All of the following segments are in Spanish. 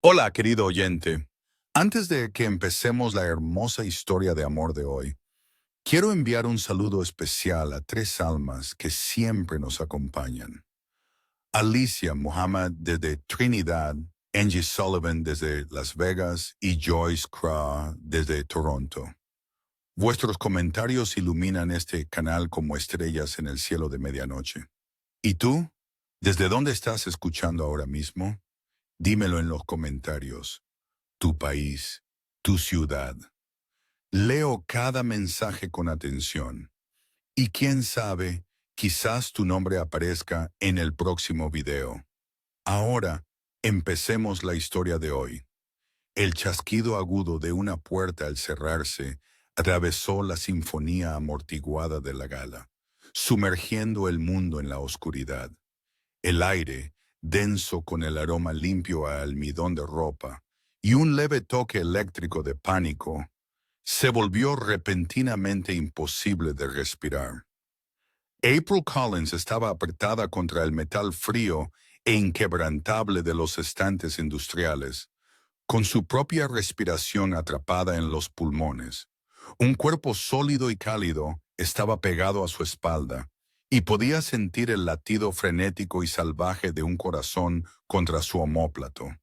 Hola, querido oyente. Antes de que empecemos la hermosa historia de amor de hoy, quiero enviar un saludo especial a tres almas que siempre nos acompañan. Alicia Muhammad desde Trinidad, Angie Sullivan desde Las Vegas y Joyce Craw desde Toronto. Vuestros comentarios iluminan este canal como estrellas en el cielo de medianoche. ¿Y tú? ¿Desde dónde estás escuchando ahora mismo? Dímelo en los comentarios. Tu país, tu ciudad. Leo cada mensaje con atención. Y quién sabe, quizás tu nombre aparezca en el próximo video. Ahora, empecemos la historia de hoy. El chasquido agudo de una puerta al cerrarse atravesó la sinfonía amortiguada de la gala, sumergiendo el mundo en la oscuridad. El aire, denso con el aroma limpio a almidón de ropa, y un leve toque eléctrico de pánico, se volvió repentinamente imposible de respirar. April Collins estaba apretada contra el metal frío e inquebrantable de los estantes industriales, con su propia respiración atrapada en los pulmones. Un cuerpo sólido y cálido estaba pegado a su espalda, y podía sentir el latido frenético y salvaje de un corazón contra su omóplato.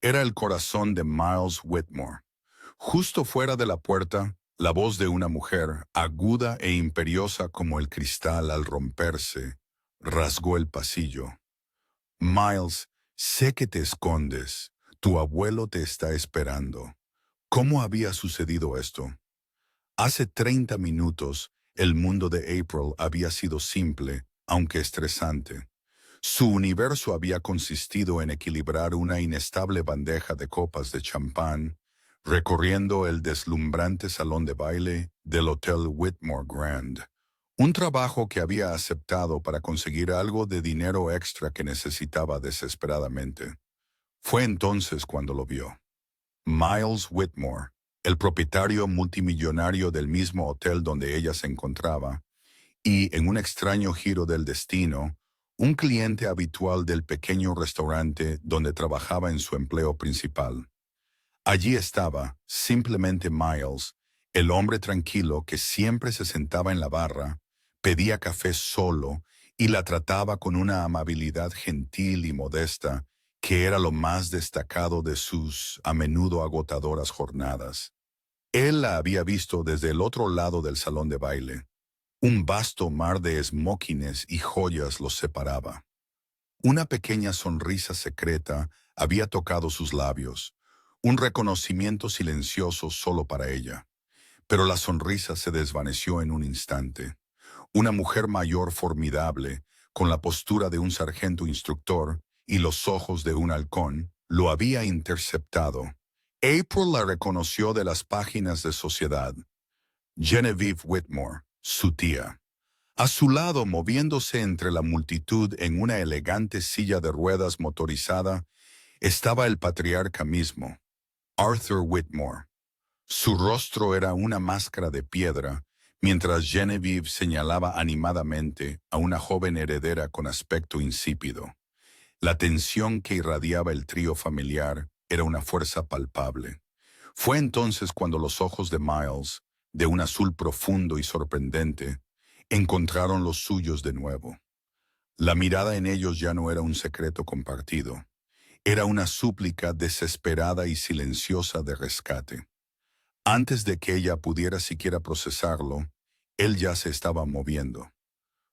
Era el corazón de Miles Whitmore. Justo fuera de la puerta, la voz de una mujer, aguda e imperiosa como el cristal al romperse, rasgó el pasillo. Miles, sé que te escondes. Tu abuelo te está esperando. ¿Cómo había sucedido esto? Hace 30 minutos, el mundo de April había sido simple, aunque estresante. Su universo había consistido en equilibrar una inestable bandeja de copas de champán, recorriendo el deslumbrante salón de baile del Hotel Whitmore Grand, un trabajo que había aceptado para conseguir algo de dinero extra que necesitaba desesperadamente. Fue entonces cuando lo vio. Miles Whitmore, el propietario multimillonario del mismo hotel donde ella se encontraba, y, en un extraño giro del destino, un cliente habitual del pequeño restaurante donde trabajaba en su empleo principal. Allí estaba, simplemente Miles, el hombre tranquilo que siempre se sentaba en la barra, pedía café solo y la trataba con una amabilidad gentil y modesta que era lo más destacado de sus a menudo agotadoras jornadas. Él la había visto desde el otro lado del salón de baile. Un vasto mar de esmóquines y joyas los separaba. Una pequeña sonrisa secreta había tocado sus labios, un reconocimiento silencioso solo para ella. Pero la sonrisa se desvaneció en un instante. Una mujer mayor formidable, con la postura de un sargento instructor y los ojos de un halcón, lo había interceptado. April la reconoció de las páginas de Sociedad. Genevieve Whitmore, su tía. A su lado, moviéndose entre la multitud en una elegante silla de ruedas motorizada, estaba el patriarca mismo, Arthur Whitmore. Su rostro era una máscara de piedra, mientras Genevieve señalaba animadamente a una joven heredera con aspecto insípido. La tensión que irradiaba el trío familiar era una fuerza palpable. Fue entonces cuando los ojos de Miles, de un azul profundo y sorprendente, encontraron los suyos de nuevo. La mirada en ellos ya no era un secreto compartido. Era una súplica desesperada y silenciosa de rescate. Antes de que ella pudiera siquiera procesarlo, él ya se estaba moviendo.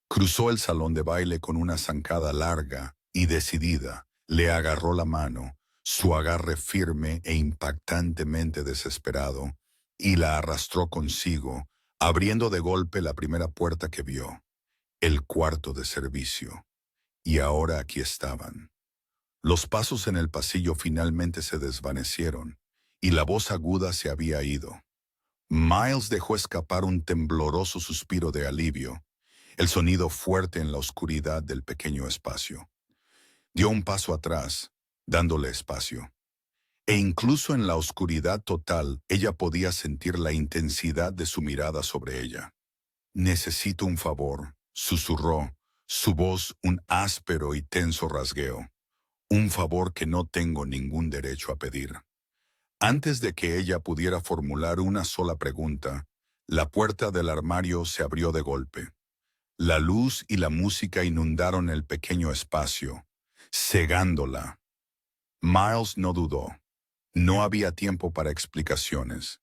Cruzó el salón de baile con una zancada larga y decidida, le agarró la mano, su agarre firme e impactantemente desesperado, y la arrastró consigo, abriendo de golpe la primera puerta que vio, el cuarto de servicio. Y ahora aquí estaban. Los pasos en el pasillo finalmente se desvanecieron, y la voz aguda se había ido. Miles dejó escapar un tembloroso suspiro de alivio, el sonido fuerte en la oscuridad del pequeño espacio. Dio un paso atrás, dándole espacio. E incluso en la oscuridad total, ella podía sentir la intensidad de su mirada sobre ella. «Necesito un favor», susurró, su voz un áspero y tenso rasgueo. un favor que no tengo ningún derecho a pedir. Antes de que ella pudiera formular una sola pregunta, la puerta del armario se abrió de golpe. La luz y la música inundaron el pequeño espacio, cegándola. Miles no dudó. No había tiempo para explicaciones.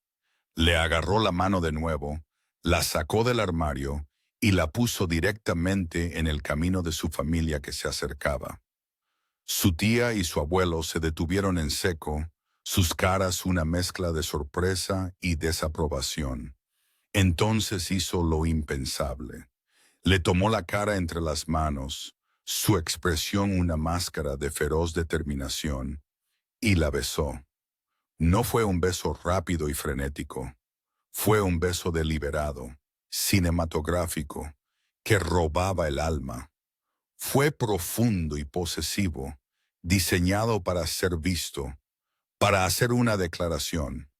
Le agarró la mano de nuevo, la sacó del armario y la puso directamente en el camino de su familia que se acercaba. Su tía y su abuelo se detuvieron en seco, sus caras una mezcla de sorpresa y desaprobación. Entonces hizo lo impensable. Le tomó la cara entre las manos, su expresión una máscara de feroz determinación, y la besó. No fue un beso rápido y frenético. Fue un beso deliberado, cinematográfico, que robaba el alma. Fue profundo y posesivo, diseñado para ser visto, para hacer una declaración.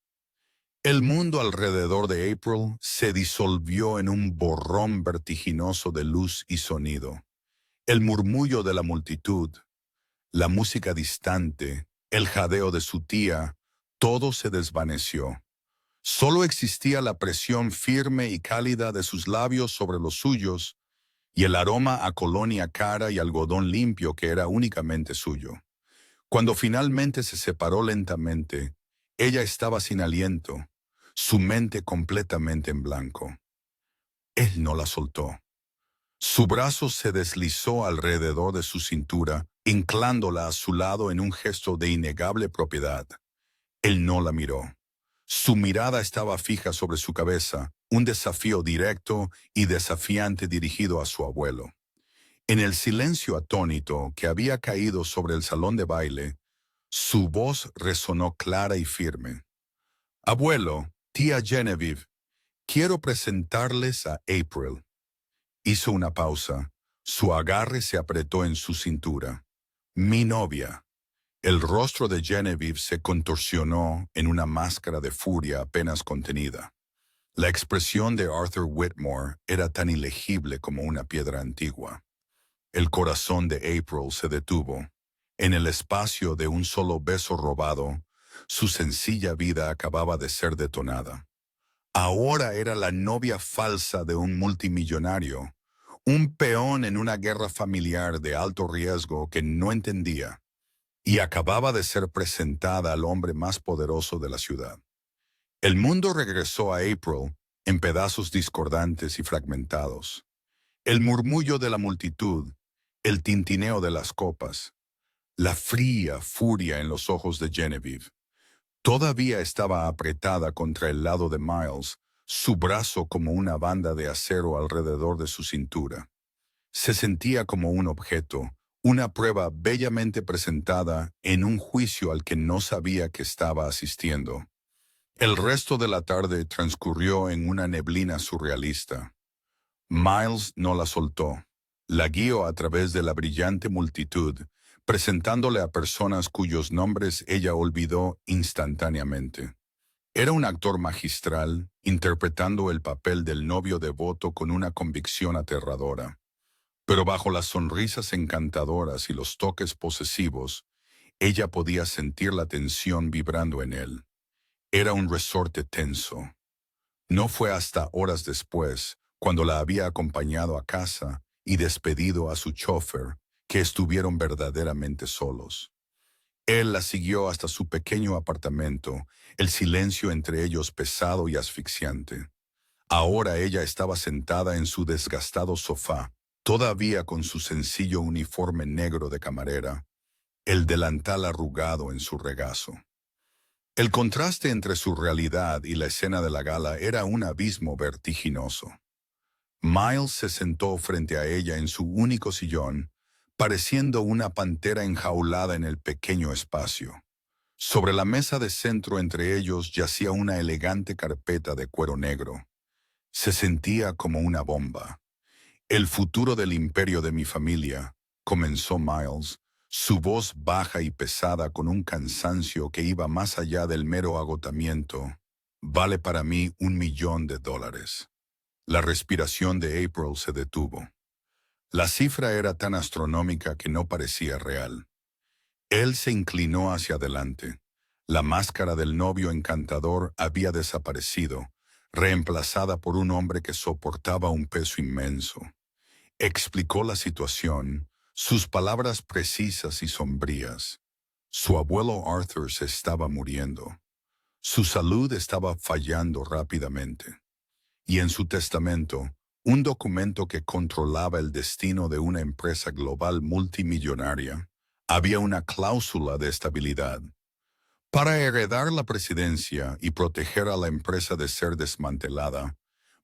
El mundo alrededor de April se disolvió en un borrón vertiginoso de luz y sonido. El murmullo de la multitud, la música distante, el jadeo de su tía, todo se desvaneció. Solo existía la presión firme y cálida de sus labios sobre los suyos y el aroma a colonia cara y algodón limpio que era únicamente suyo. Cuando finalmente se separó lentamente, ella estaba sin aliento, su mente completamente en blanco. Él no la soltó. Su brazo se deslizó alrededor de su cintura, inclándola a su lado en un gesto de innegable propiedad. Él no la miró. Su mirada estaba fija sobre su cabeza, un desafío directo y desafiante dirigido a su abuelo. En el silencio atónito que había caído sobre el salón de baile, su voz resonó clara y firme. Abuelo, tía Genevieve, quiero presentarles a April. Hizo una pausa. Su agarre se apretó en su cintura. Mi novia. El rostro de Genevieve se contorsionó en una máscara de furia apenas contenida. La expresión de Arthur Whitmore era tan ilegible como una piedra antigua. El corazón de April se detuvo. En el espacio de un solo beso robado, su sencilla vida acababa de ser detonada. Ahora era la novia falsa de un multimillonario, un peón en una guerra familiar de alto riesgo que no entendía, y acababa de ser presentada al hombre más poderoso de la ciudad. El mundo regresó a April en pedazos discordantes y fragmentados. El murmullo de la multitud, el tintineo de las copas, la fría furia en los ojos de Genevieve. Todavía estaba apretada contra el lado de Miles, su brazo como una banda de acero alrededor de su cintura. Se sentía como un objeto, una prueba bellamente presentada en un juicio al que no sabía que estaba asistiendo. El resto de la tarde transcurrió en una neblina surrealista. Miles no la soltó. La guió a través de la brillante multitud, presentándole a personas cuyos nombres ella olvidó instantáneamente. Era un actor magistral, interpretando el papel del novio devoto con una convicción aterradora. Pero bajo las sonrisas encantadoras y los toques posesivos, ella podía sentir la tensión vibrando en él. Era un resorte tenso. No fue hasta horas después, cuando la había acompañado a casa y despedido a su chofer, que estuvieron verdaderamente solos. Él la siguió hasta su pequeño apartamento, el silencio entre ellos pesado y asfixiante. Ahora ella estaba sentada en su desgastado sofá, todavía con su sencillo uniforme negro de camarera, el delantal arrugado en su regazo. El contraste entre su realidad y la escena de la gala era un abismo vertiginoso. Miles se sentó frente a ella en su único sillón, pareciendo una pantera enjaulada en el pequeño espacio. Sobre la mesa de centro entre ellos yacía una elegante carpeta de cuero negro. Se sentía como una bomba. El futuro del imperio de mi familia, comenzó Miles, su voz baja y pesada con un cansancio que iba más allá del mero agotamiento, vale para mí $1.000.000. La respiración de April se detuvo. La cifra era tan astronómica que no parecía real. Él se inclinó hacia adelante. La máscara del novio encantador había desaparecido, reemplazada por un hombre que soportaba un peso inmenso. Explicó la situación, sus palabras precisas y sombrías. Su abuelo Arthur se estaba muriendo. Su salud estaba fallando rápidamente. Y en su testamento, un documento que controlaba el destino de una empresa global multimillonaria, había una cláusula de estabilidad. Para heredar la presidencia y proteger a la empresa de ser desmantelada,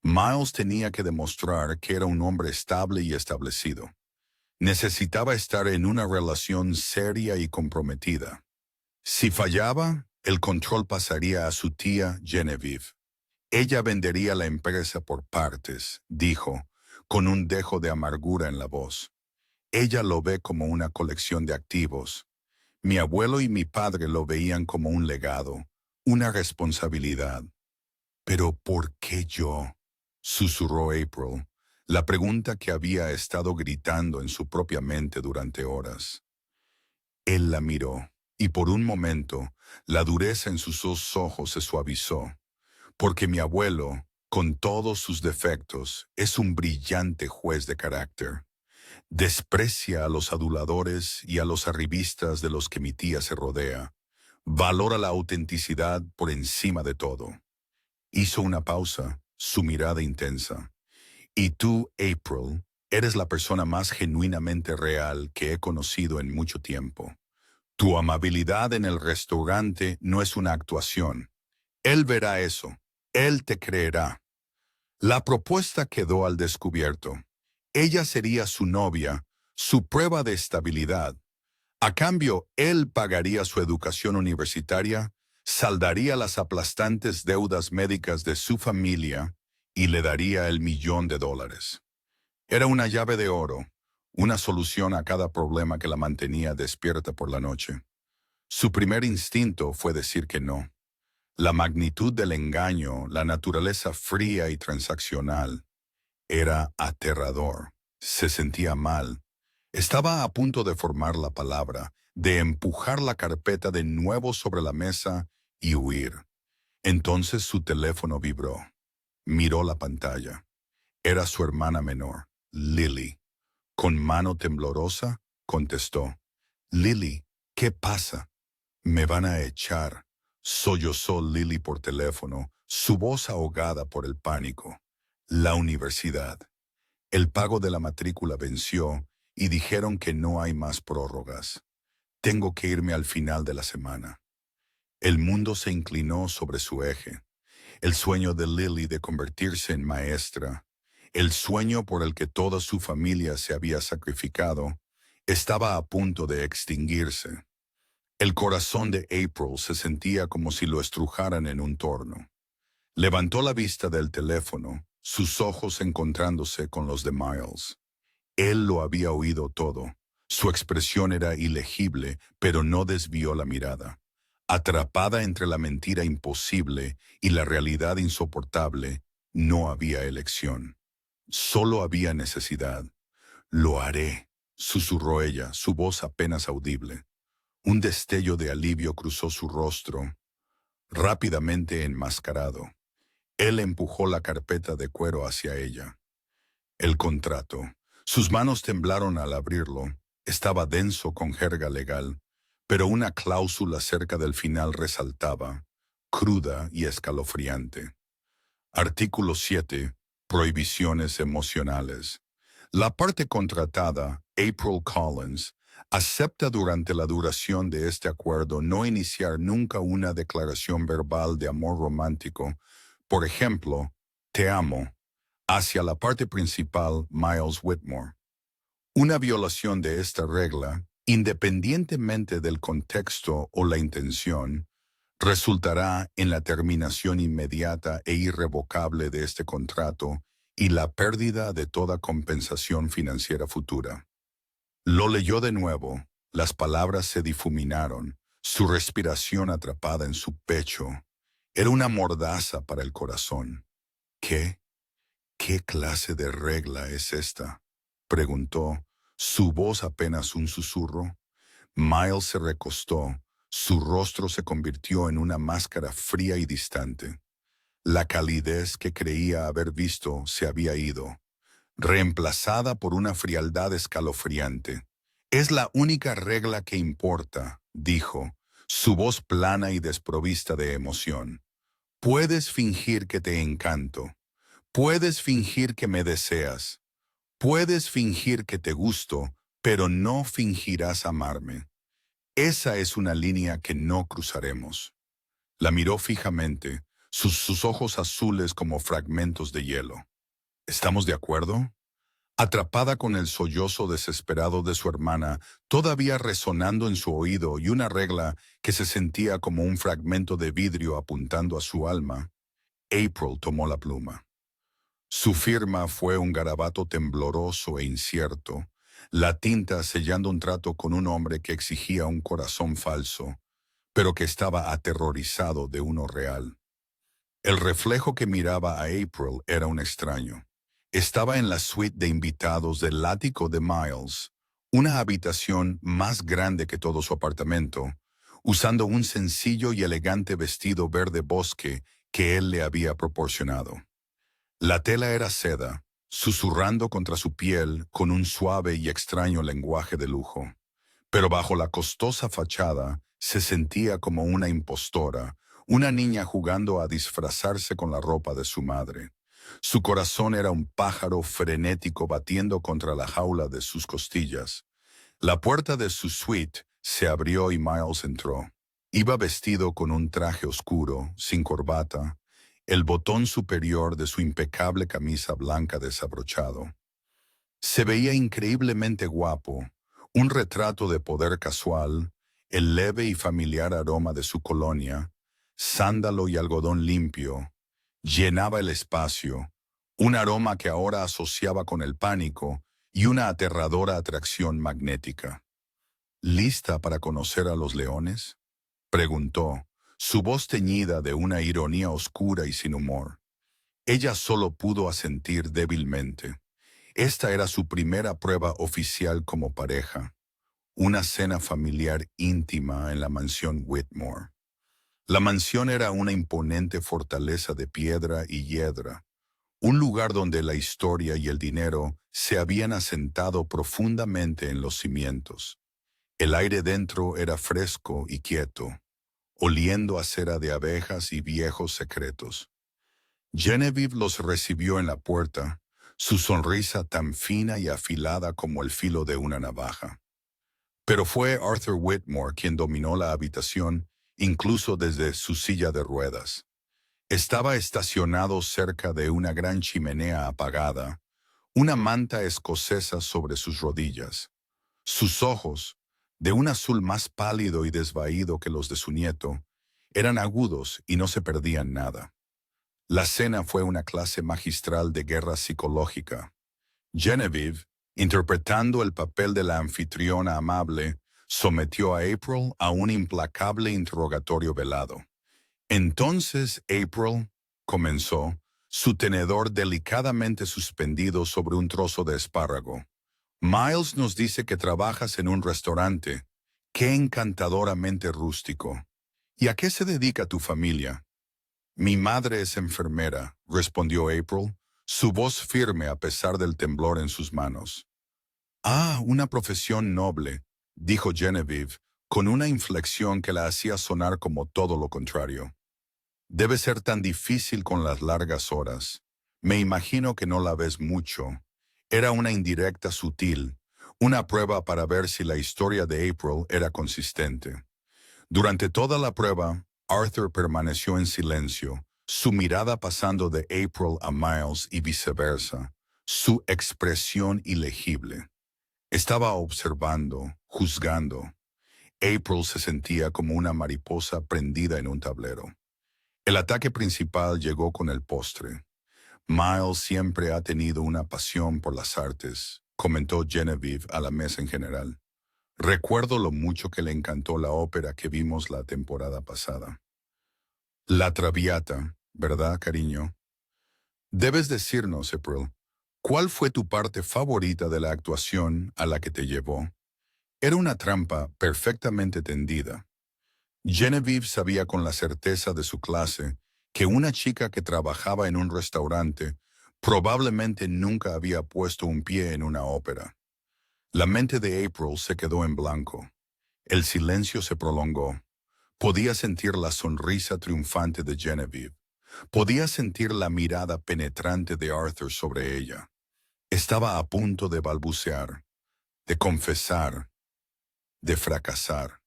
Miles tenía que demostrar que era un hombre estable y establecido. Necesitaba estar en una relación seria y comprometida. Si fallaba, el control pasaría a su tía Genevieve. Ella vendería la empresa por partes, dijo, con un dejo de amargura en la voz. Ella lo ve como una colección de activos. Mi abuelo y mi padre lo veían como un legado, una responsabilidad. ¿Pero por qué yo? Susurró April, la pregunta que había estado gritando en su propia mente durante horas. Él la miró, y por un momento, la dureza en sus dos ojos se suavizó, porque mi abuelo, con todos sus defectos, es un brillante juez de carácter. Desprecia a los aduladores y a los arribistas de los que mi tía se rodea. Valora la autenticidad por encima de todo. Hizo una pausa, su mirada intensa. Y tú, April, eres la persona más genuinamente real que he conocido en mucho tiempo. Tu amabilidad en el restaurante no es una actuación. Él verá eso. Él te creerá. La propuesta quedó al descubierto. Ella sería su novia, su prueba de estabilidad. A cambio, él pagaría su educación universitaria, saldaría las aplastantes deudas médicas de su familia y le daría el $1.000.000. Era una llave de oro, una solución a cada problema que la mantenía despierta por la noche. Su primer instinto fue decir que no. La magnitud del engaño, la naturaleza fría y transaccional, era aterrador. Se sentía mal. Estaba a punto de formar la palabra, de empujar la carpeta de nuevo sobre la mesa y huir. Entonces su teléfono vibró. Miró la pantalla. Era su hermana menor, Lily. Con mano temblorosa, contestó. Lily, ¿qué pasa? Me van a echar. Sollozó Lily por teléfono, su voz ahogada por el pánico. La universidad. El pago de la matrícula venció y dijeron que no hay más prórrogas. Tengo que irme al final de la semana. El mundo se inclinó sobre su eje. El sueño de Lily de convertirse en maestra, el sueño por el que toda su familia se había sacrificado, estaba a punto de extinguirse. El corazón de April se sentía como si lo estrujaran en un torno. Levantó la vista del teléfono, sus ojos encontrándose con los de Miles. Él lo había oído todo. Su expresión era ilegible, pero no desvió la mirada. Atrapada entre la mentira imposible y la realidad insoportable, no había elección. Solo había necesidad. Lo haré, susurró ella, su voz apenas audible. Un destello de alivio cruzó su rostro, rápidamente enmascarado. Él empujó la carpeta de cuero hacia ella. El contrato. Sus manos temblaron al abrirlo. Estaba denso con jerga legal, pero una cláusula cerca del final resaltaba, cruda y escalofriante. Artículo 7. Prohibiciones emocionales. La parte contratada, April Collins, acepta durante la duración de este acuerdo no iniciar nunca una declaración verbal de amor romántico, por ejemplo, te amo, hacia la parte principal, Miles Whitmore. Una violación de esta regla, independientemente del contexto o la intención, resultará en la terminación inmediata e irrevocable de este contrato y la pérdida de toda compensación financiera futura. Lo leyó de nuevo, las palabras se difuminaron, su respiración atrapada en su pecho. Era una mordaza para el corazón. ¿Qué? ¿Qué clase de regla es esta?, preguntó, su voz apenas un susurro. Miles se recostó, su rostro se convirtió en una máscara fría y distante. La calidez que creía haber visto se había ido, reemplazada por una frialdad escalofriante. Es la única regla que importa, dijo, su voz plana y desprovista de emoción. Puedes fingir que te encanto. Puedes fingir que me deseas. Puedes fingir que te gusto, pero no fingirás amarme. Esa es una línea que no cruzaremos. La miró fijamente, sus ojos azules como fragmentos de hielo. ¿Estamos de acuerdo? Atrapada con el sollozo desesperado de su hermana, todavía resonando en su oído y una regla que se sentía como un fragmento de vidrio apuntando a su alma, April tomó la pluma. Su firma fue un garabato tembloroso e incierto, la tinta sellando un trato con un hombre que exigía un corazón falso, pero que estaba aterrorizado de uno real. El reflejo que miraba a April era un extraño. Estaba en la suite de invitados del ático de Miles, una habitación más grande que todo su apartamento, usando un sencillo y elegante vestido verde bosque que él le había proporcionado. La tela era seda, susurrando contra su piel con un suave y extraño lenguaje de lujo. Pero bajo la costosa fachada se sentía como una impostora, una niña jugando a disfrazarse con la ropa de su madre. Su corazón era un pájaro frenético batiendo contra la jaula de sus costillas. La puerta de su suite se abrió y Miles entró. Iba vestido con un traje oscuro, sin corbata, el botón superior de su impecable camisa blanca desabrochado. Se veía increíblemente guapo, un retrato de poder casual, el leve y familiar aroma de su colonia, sándalo y algodón limpio, llenaba el espacio, un aroma que ahora asociaba con el pánico y una aterradora atracción magnética. ¿Lista para conocer a los leones?, preguntó, su voz teñida de una ironía oscura y sin humor. Ella solo pudo asentir débilmente. Esta era su primera prueba oficial como pareja, una cena familiar íntima en la mansión Whitmore. La mansión era una imponente fortaleza de piedra y hiedra, un lugar donde la historia y el dinero se habían asentado profundamente en los cimientos. El aire dentro era fresco y quieto, oliendo a cera de abejas y viejos secretos. Genevieve los recibió en la puerta, su sonrisa tan fina y afilada como el filo de una navaja. Pero fue Arthur Whitmore quien dominó la habitación, incluso desde su silla de ruedas. Estaba estacionado cerca de una gran chimenea apagada, una manta escocesa sobre sus rodillas. Sus ojos, de un azul más pálido y desvaído que los de su nieto, eran agudos y no se perdían nada. La cena fue una clase magistral de guerra psicológica. Genevieve, interpretando el papel de la anfitriona amable, sometió a April a un implacable interrogatorio velado. Entonces April comenzó, su tenedor delicadamente suspendido sobre un trozo de espárrago. Miles nos dice que trabajas en un restaurante. Qué encantadoramente rústico. ¿Y a qué se dedica tu familia? Mi madre es enfermera, respondió April, su voz firme a pesar del temblor en sus manos. Ah, una profesión noble, dijo Genevieve, con una inflexión que la hacía sonar como todo lo contrario. Debe ser tan difícil con las largas horas. Me imagino que no la ves mucho. Era una indirecta sutil, una prueba para ver si la historia de April era consistente. Durante toda la prueba, Arthur permaneció en silencio, su mirada pasando de April a Miles y viceversa, su expresión ilegible. Estaba observando, juzgando. April se sentía como una mariposa prendida en un tablero. El ataque principal llegó con el postre. Miles siempre ha tenido una pasión por las artes, comentó Genevieve a la mesa en general. Recuerdo lo mucho que le encantó la ópera que vimos la temporada pasada. La Traviata, ¿verdad, cariño? Debes decirnos, April, ¿cuál fue tu parte favorita de la actuación a la que te llevó? Era una trampa perfectamente tendida. Genevieve sabía con la certeza de su clase que una chica que trabajaba en un restaurante probablemente nunca había puesto un pie en una ópera. La mente de April se quedó en blanco. El silencio se prolongó. Podía sentir la sonrisa triunfante de Genevieve. Podía sentir la mirada penetrante de Arthur sobre ella. Estaba a punto de balbucear, de confesar, de fracasar.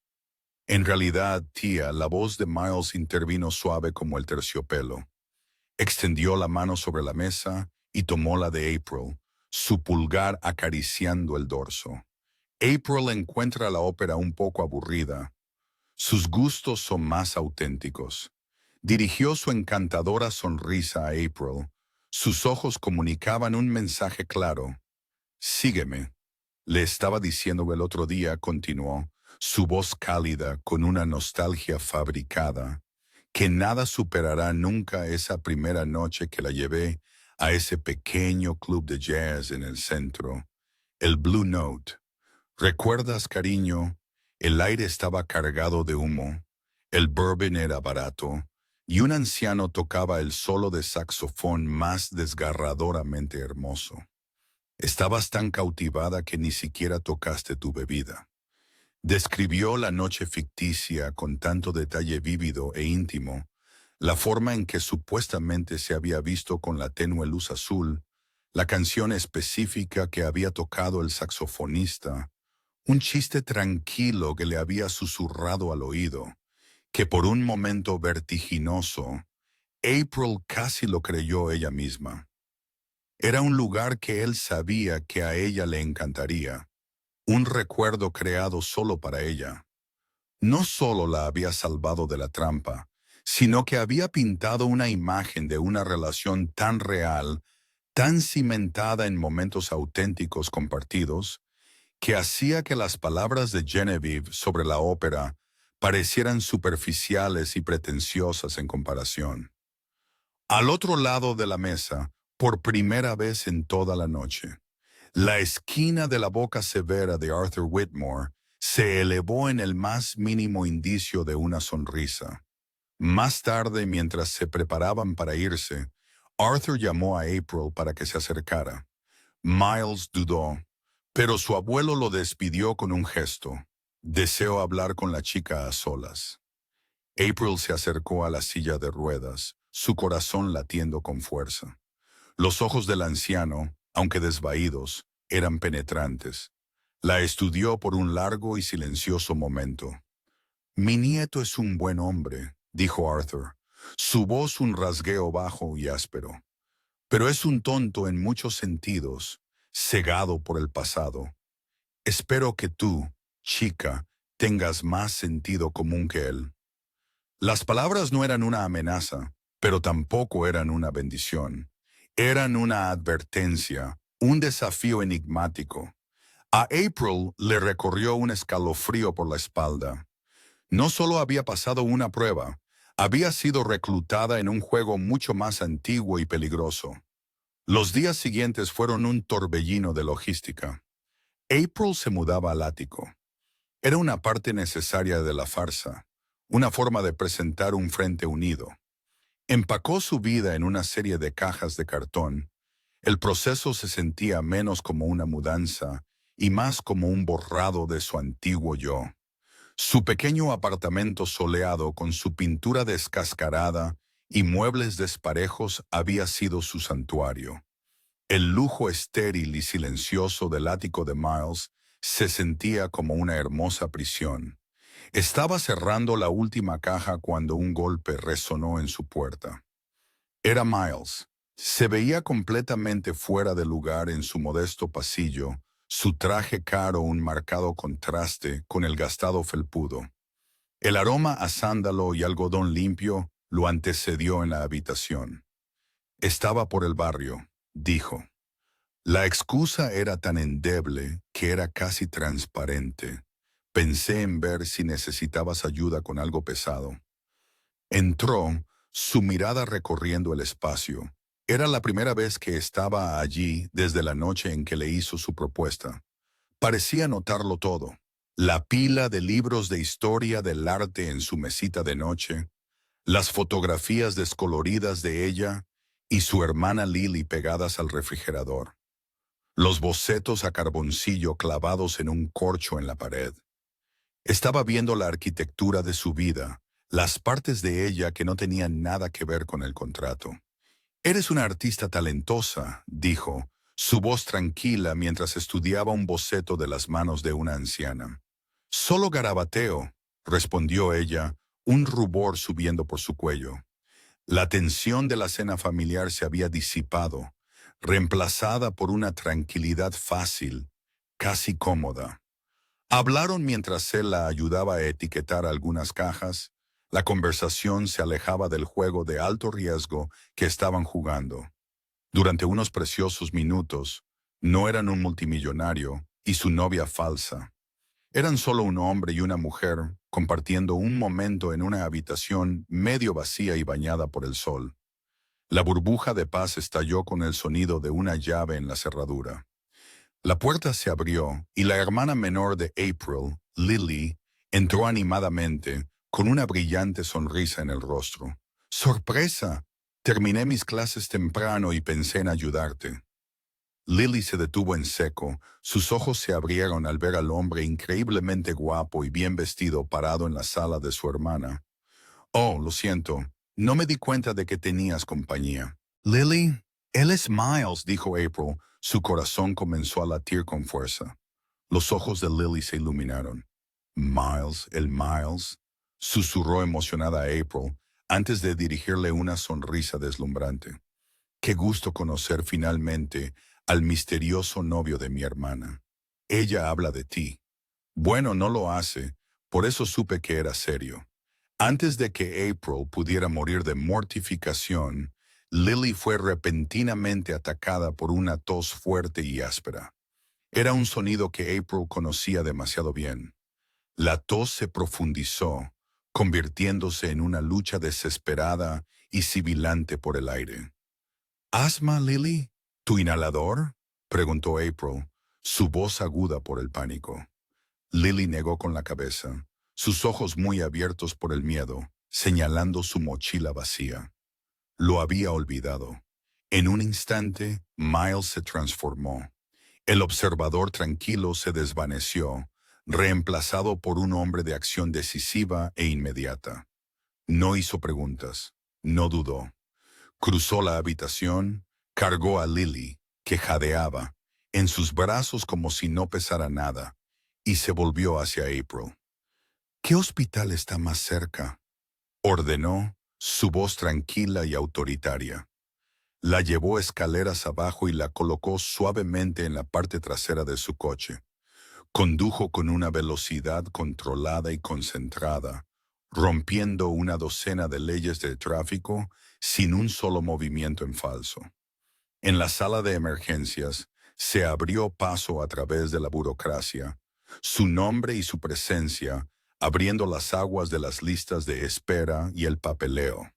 En realidad, tía, la voz de Miles intervino suave como el terciopelo. Extendió la mano sobre la mesa y tomó la de April, su pulgar acariciando el dorso. April encuentra la ópera un poco aburrida. Sus gustos son más auténticos. Dirigió su encantadora sonrisa a April. Sus ojos comunicaban un mensaje claro. Sígueme. Le estaba diciendo el otro día, continuó, su voz cálida con una nostalgia fabricada, que nada superará nunca esa primera noche que la llevé a ese pequeño club de jazz en el centro, el Blue Note. ¿Recuerdas, cariño? El aire estaba cargado de humo, el bourbon era barato, y un anciano tocaba el solo de saxofón más desgarradoramente hermoso. Estabas tan cautivada que ni siquiera tocaste tu bebida. Describió la noche ficticia con tanto detalle vívido e íntimo, la forma en que supuestamente se había visto con la tenue luz azul, la canción específica que había tocado el saxofonista, un chiste tranquilo que le había susurrado al oído, que por un momento vertiginoso, April casi lo creyó ella misma. Era un lugar que él sabía que a ella le encantaría, un recuerdo creado solo para ella. No solo la había salvado de la trampa, sino que había pintado una imagen de una relación tan real, tan cimentada en momentos auténticos compartidos, que hacía que las palabras de Genevieve sobre la ópera parecieran superficiales y pretenciosas en comparación. Al otro lado de la mesa, por primera vez en toda la noche, la esquina de la boca severa de Arthur Whitmore se elevó en el más mínimo indicio de una sonrisa. Más tarde, mientras se preparaban para irse, Arthur llamó a April para que se acercara. Miles dudó, pero su abuelo lo despidió con un gesto. Deseo hablar con la chica a solas. April se acercó a la silla de ruedas, su corazón latiendo con fuerza. Los ojos del anciano, aunque desvaídos, eran penetrantes. La estudió por un largo y silencioso momento. «Mi nieto es un buen hombre», dijo Arthur, su voz un rasgueo bajo y áspero. «Pero es un tonto en muchos sentidos, cegado por el pasado. Espero que tú, chica, tengas más sentido común que él». Las palabras no eran una amenaza, pero tampoco eran una bendición. Eran una advertencia, un desafío enigmático. A April le recorrió un escalofrío por la espalda. No solo había pasado una prueba, había sido reclutada en un juego mucho más antiguo y peligroso. Los días siguientes fueron un torbellino de logística. April se mudaba al ático. Era una parte necesaria de la farsa, una forma de presentar un frente unido. Empacó su vida en una serie de cajas de cartón. El proceso se sentía menos como una mudanza y más como un borrado de su antiguo yo. Su pequeño apartamento soleado con su pintura descascarada y muebles desparejos había sido su santuario. El lujo estéril y silencioso del ático de Miles se sentía como una hermosa prisión. Estaba cerrando la última caja cuando un golpe resonó en su puerta. Era Miles. Se veía completamente fuera de lugar en su modesto pasillo, su traje caro un marcado contraste con el gastado felpudo. El aroma a sándalo y algodón limpio lo antecedió en la habitación. Estaba por el barrio, dijo. La excusa era tan endeble que era casi transparente. Pensé en ver si necesitabas ayuda con algo pesado. Entró, su mirada recorriendo el espacio. Era la primera vez que estaba allí desde la noche en que le hizo su propuesta. Parecía notarlo todo. La pila de libros de historia del arte en su mesita de noche, las fotografías descoloridas de ella y su hermana Lily pegadas al refrigerador, los bocetos a carboncillo clavados en un corcho en la pared. Estaba viendo la arquitectura de su vida, las partes de ella que no tenían nada que ver con el contrato. Eres una artista talentosa, dijo, su voz tranquila mientras estudiaba un boceto de las manos de una anciana. Solo garabateo, respondió ella, un rubor subiendo por su cuello. La tensión de la cena familiar se había disipado, reemplazada por una tranquilidad fácil, casi cómoda. Hablaron mientras él la ayudaba a etiquetar algunas cajas. La conversación se alejaba del juego de alto riesgo que estaban jugando. Durante unos preciosos minutos, no eran un multimillonario y su novia falsa. Eran solo un hombre y una mujer compartiendo un momento en una habitación medio vacía y bañada por el sol. La burbuja de paz estalló con el sonido de una llave en la cerradura. La puerta se abrió y la hermana menor de April, Lily, entró animadamente, con una brillante sonrisa en el rostro. ¡Sorpresa! Terminé mis clases temprano y pensé en ayudarte. Lily se detuvo en seco, sus ojos se abrieron al ver al hombre increíblemente guapo y bien vestido parado en la sala de su hermana. Oh, lo siento, no me di cuenta de que tenías compañía. Lily, él es Miles, dijo April. Su corazón comenzó a latir con fuerza. Los ojos de Lily se iluminaron. Miles, el Miles, susurró emocionada a April antes de dirigirle una sonrisa deslumbrante. Qué gusto conocer finalmente al misterioso novio de mi hermana. Ella habla de ti. Bueno, no lo hace, por eso supe que era serio. Antes de que April pudiera morir de mortificación, Lily fue repentinamente atacada por una tos fuerte y áspera. Era un sonido que April conocía demasiado bien. La tos se profundizó, convirtiéndose en una lucha desesperada y sibilante por el aire. ¿Asma, Lily? ¿Tu inhalador? Preguntó April, su voz aguda por el pánico. Lily negó con la cabeza, sus ojos muy abiertos por el miedo, señalando su mochila vacía. Lo había olvidado. En un instante, Miles se transformó. El observador tranquilo se desvaneció, reemplazado por un hombre de acción decisiva e inmediata. No hizo preguntas, no dudó. Cruzó la habitación, cargó a Lily, que jadeaba, en sus brazos como si no pesara nada, y se volvió hacia April. ¿Qué hospital está más cerca?, ordenó, su voz tranquila y autoritaria. La llevó escaleras abajo y la colocó suavemente en la parte trasera de su coche. Condujo con una velocidad controlada y concentrada, rompiendo una docena de leyes de tráfico sin un solo movimiento en falso. En la sala de emergencias se abrió paso a través de la burocracia, su nombre y su presencia abriendo las aguas de las listas de espera y el papeleo.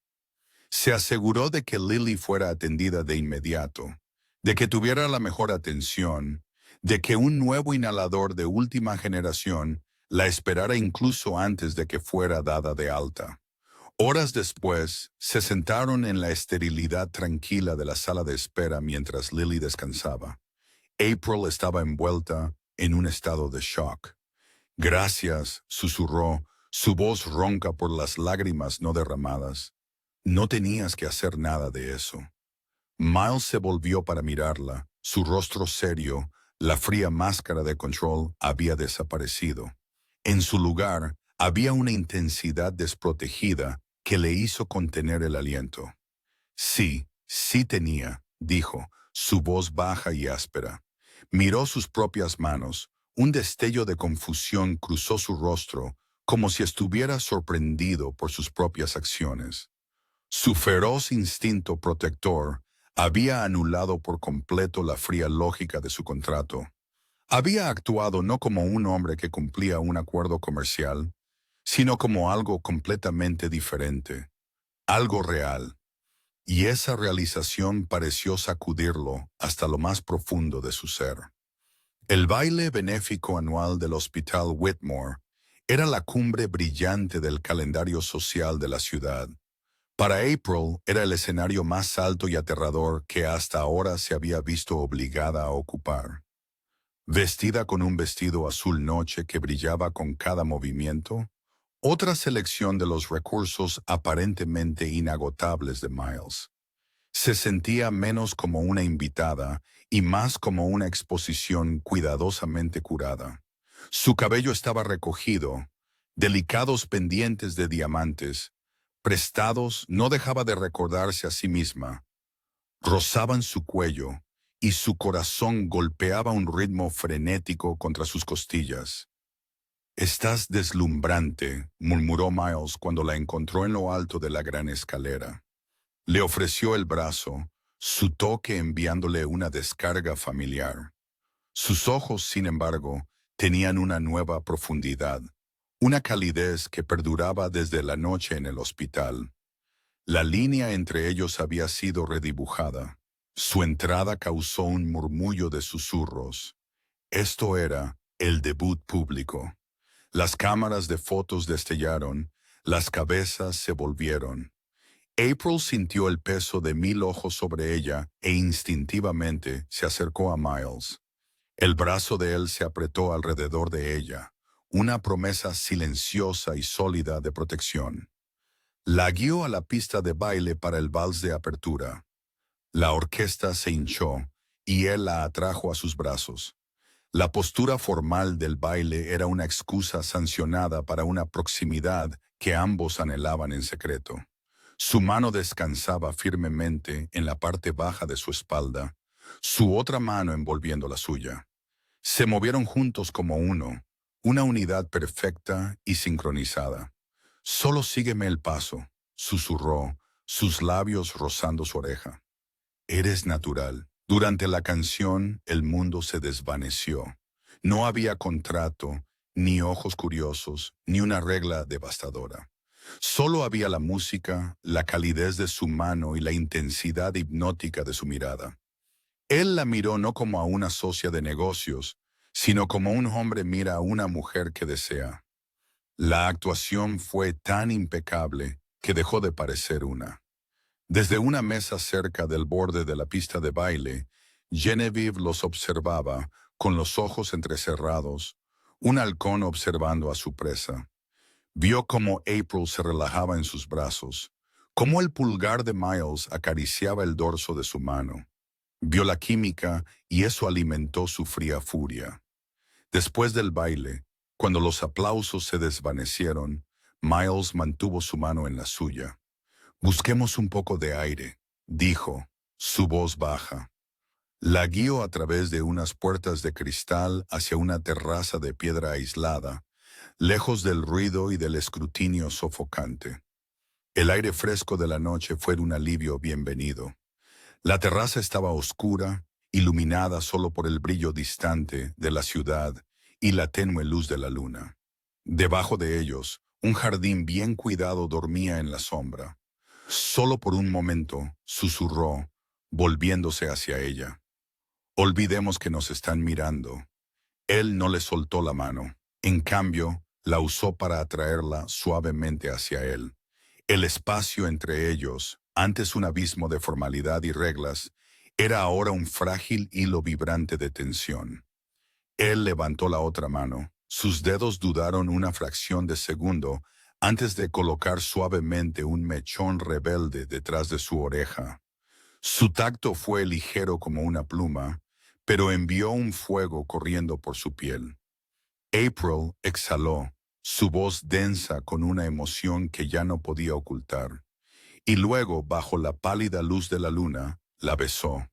Se aseguró de que Lily fuera atendida de inmediato, de que tuviera la mejor atención, de que un nuevo inhalador de última generación la esperara incluso antes de que fuera dada de alta. Horas después, se sentaron en la esterilidad tranquila de la sala de espera mientras Lily descansaba. April estaba envuelta en un estado de shock. Gracias, susurró, su voz ronca por las lágrimas no derramadas. No tenías que hacer nada de eso. Miles se volvió para mirarla, su rostro serio, la fría máscara de control había desaparecido. En su lugar, había una intensidad desprotegida que le hizo contener el aliento. Sí, sí tenía, dijo, su voz baja y áspera. Miró sus propias manos. Un destello de confusión cruzó su rostro, como si estuviera sorprendido por sus propias acciones. Su feroz instinto protector había anulado por completo la fría lógica de su contrato. Había actuado no como un hombre que cumplía un acuerdo comercial, sino como algo completamente diferente, algo real. Y esa realización pareció sacudirlo hasta lo más profundo de su ser. El baile benéfico anual del Hospital Whitmore era la cumbre brillante del calendario social de la ciudad. Para April era el escenario más alto y aterrador que hasta ahora se había visto obligada a ocupar. Vestida con un vestido azul noche que brillaba con cada movimiento, otra selección de los recursos aparentemente inagotables de Miles. Se sentía menos como una invitada y más como una exposición cuidadosamente curada. Su cabello estaba recogido, delicados pendientes de diamantes, prestados, no dejaba de recordarse a sí misma, rozaban su cuello y su corazón golpeaba un ritmo frenético contra sus costillas. «Estás deslumbrante», murmuró Miles cuando la encontró en lo alto de la gran escalera. Le ofreció el brazo, su toque enviándole una descarga familiar. Sus ojos, sin embargo, tenían una nueva profundidad, una calidez que perduraba desde la noche en el hospital. La línea entre ellos había sido redibujada. Su entrada causó un murmullo de susurros. Esto era el debut público. Las cámaras de fotos destellaron, las cabezas se volvieron. April sintió el peso de 1000 ojos sobre ella e instintivamente se acercó a Miles. El brazo de él se apretó alrededor de ella, una promesa silenciosa y sólida de protección. La guió a la pista de baile para el vals de apertura. La orquesta se hinchó y él la atrajo a sus brazos. La postura formal del baile era una excusa sancionada para una proximidad que ambos anhelaban en secreto. Su mano descansaba firmemente en la parte baja de su espalda, su otra mano envolviendo la suya. Se movieron juntos como uno, una unidad perfecta y sincronizada. «Solo sígueme el paso», susurró, sus labios rozando su oreja. «Eres natural». Durante la canción, el mundo se desvaneció. No había contrato, ni ojos curiosos, ni una regla devastadora. Solo había la música, la calidez de su mano y la intensidad hipnótica de su mirada. Él la miró no como a una socia de negocios, sino como un hombre mira a una mujer que desea. La actuación fue tan impecable que dejó de parecer una. Desde una mesa cerca del borde de la pista de baile, Genevieve los observaba con los ojos entrecerrados, un halcón observando a su presa. Vio cómo April se relajaba en sus brazos, cómo el pulgar de Miles acariciaba el dorso de su mano. Vio la química y eso alimentó su fría furia. Después del baile, cuando los aplausos se desvanecieron, Miles mantuvo su mano en la suya. «Busquemos un poco de aire», dijo, su voz baja. La guió a través de unas puertas de cristal hacia una terraza de piedra aislada, lejos del ruido y del escrutinio sofocante. El aire fresco de la noche fue un alivio bienvenido. La terraza estaba oscura, iluminada solo por el brillo distante de la ciudad y la tenue luz de la luna. Debajo de ellos, un jardín bien cuidado dormía en la sombra. Solo por un momento, susurró, volviéndose hacia ella. «Olvidemos que nos están mirando». Él no le soltó la mano. En cambio, la usó para atraerla suavemente hacia él. El espacio entre ellos, antes un abismo de formalidad y reglas, era ahora un frágil hilo vibrante de tensión. Él levantó la otra mano. Sus dedos dudaron una fracción de segundo antes de colocar suavemente un mechón rebelde detrás de su oreja. Su tacto fue ligero como una pluma, pero envió un fuego corriendo por su piel. April exhaló, su voz densa con una emoción que ya no podía ocultar, y luego, bajo la pálida luz de la luna, la besó.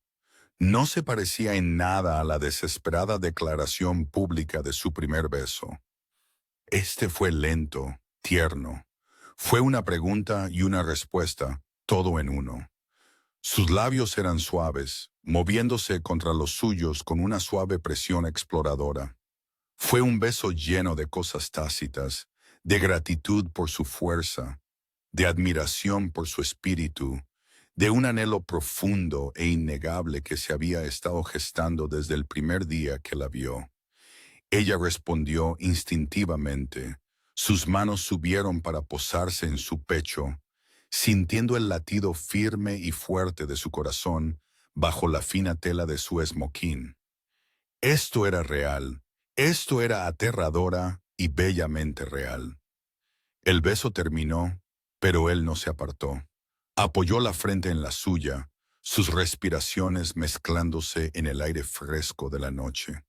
No se parecía en nada a la desesperada declaración pública de su primer beso. Este fue lento, tierno. Fue una pregunta y una respuesta, todo en uno. Sus labios eran suaves, moviéndose contra los suyos con una suave presión exploradora. Fue un beso lleno de cosas tácitas, de gratitud por su fuerza, de admiración por su espíritu, de un anhelo profundo e innegable que se había estado gestando desde el primer día que la vio. Ella respondió instintivamente. Sus manos subieron para posarse en su pecho, sintiendo el latido firme y fuerte de su corazón bajo la fina tela de su esmoquín. Esto era real, esto era aterradora y bellamente real. El beso terminó, pero él no se apartó. Apoyó la frente en la suya, sus respiraciones mezclándose en el aire fresco de la noche.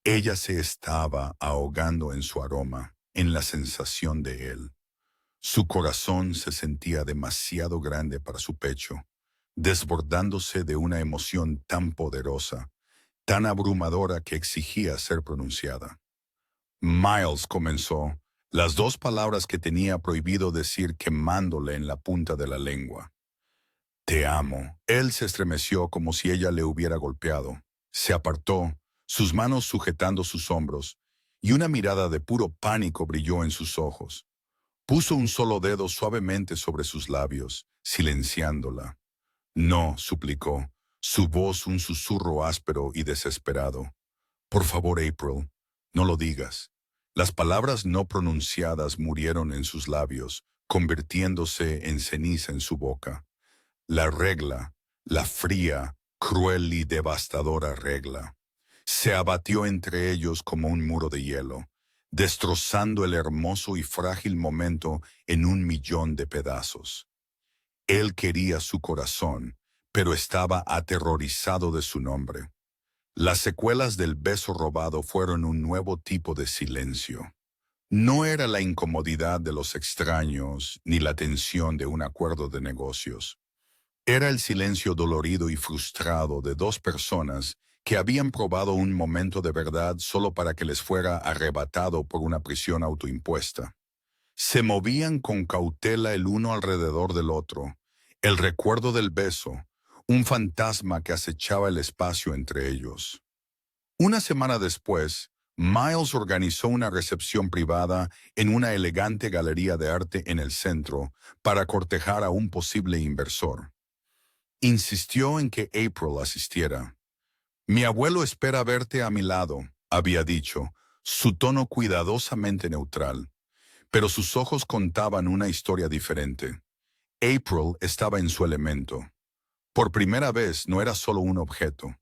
Ella se estaba ahogando en su aroma, en la sensación de él. Su corazón se sentía demasiado grande para su pecho, desbordándose de una emoción tan poderosa, tan abrumadora que exigía ser pronunciada. Miles comenzó, las dos palabras que tenía prohibido decir quemándole en la punta de la lengua. Te amo. Él se estremeció como si ella le hubiera golpeado. Se apartó, sus manos sujetando sus hombros, y una mirada de puro pánico brilló en sus ojos. Puso un solo dedo suavemente sobre sus labios, silenciándola. No, suplicó, su voz un susurro áspero y desesperado. Por favor, April, no lo digas. Las palabras no pronunciadas murieron en sus labios, convirtiéndose en ceniza en su boca. La regla, la fría, cruel y devastadora regla, se abatió entre ellos como un muro de hielo, destrozando el hermoso y frágil momento en 1.000.000 de pedazos. Él quería su corazón, pero estaba aterrorizado de su nombre. Las secuelas del beso robado fueron un nuevo tipo de silencio. No era la incomodidad de los extraños ni la tensión de un acuerdo de negocios. Era el silencio dolorido y frustrado de dos personas que habían probado un momento de verdad solo para que les fuera arrebatado por una prisión autoimpuesta. Se movían con cautela el uno alrededor del otro, el recuerdo del beso, un fantasma que acechaba el espacio entre ellos. Una semana después, Miles organizó una recepción privada en una elegante galería de arte en el centro para cortejar a un posible inversor. Insistió en que April asistiera. Mi abuelo espera verte a mi lado, había dicho, su tono cuidadosamente neutral, pero sus ojos contaban una historia diferente. April estaba en su elemento. Por primera vez no era solo un objeto.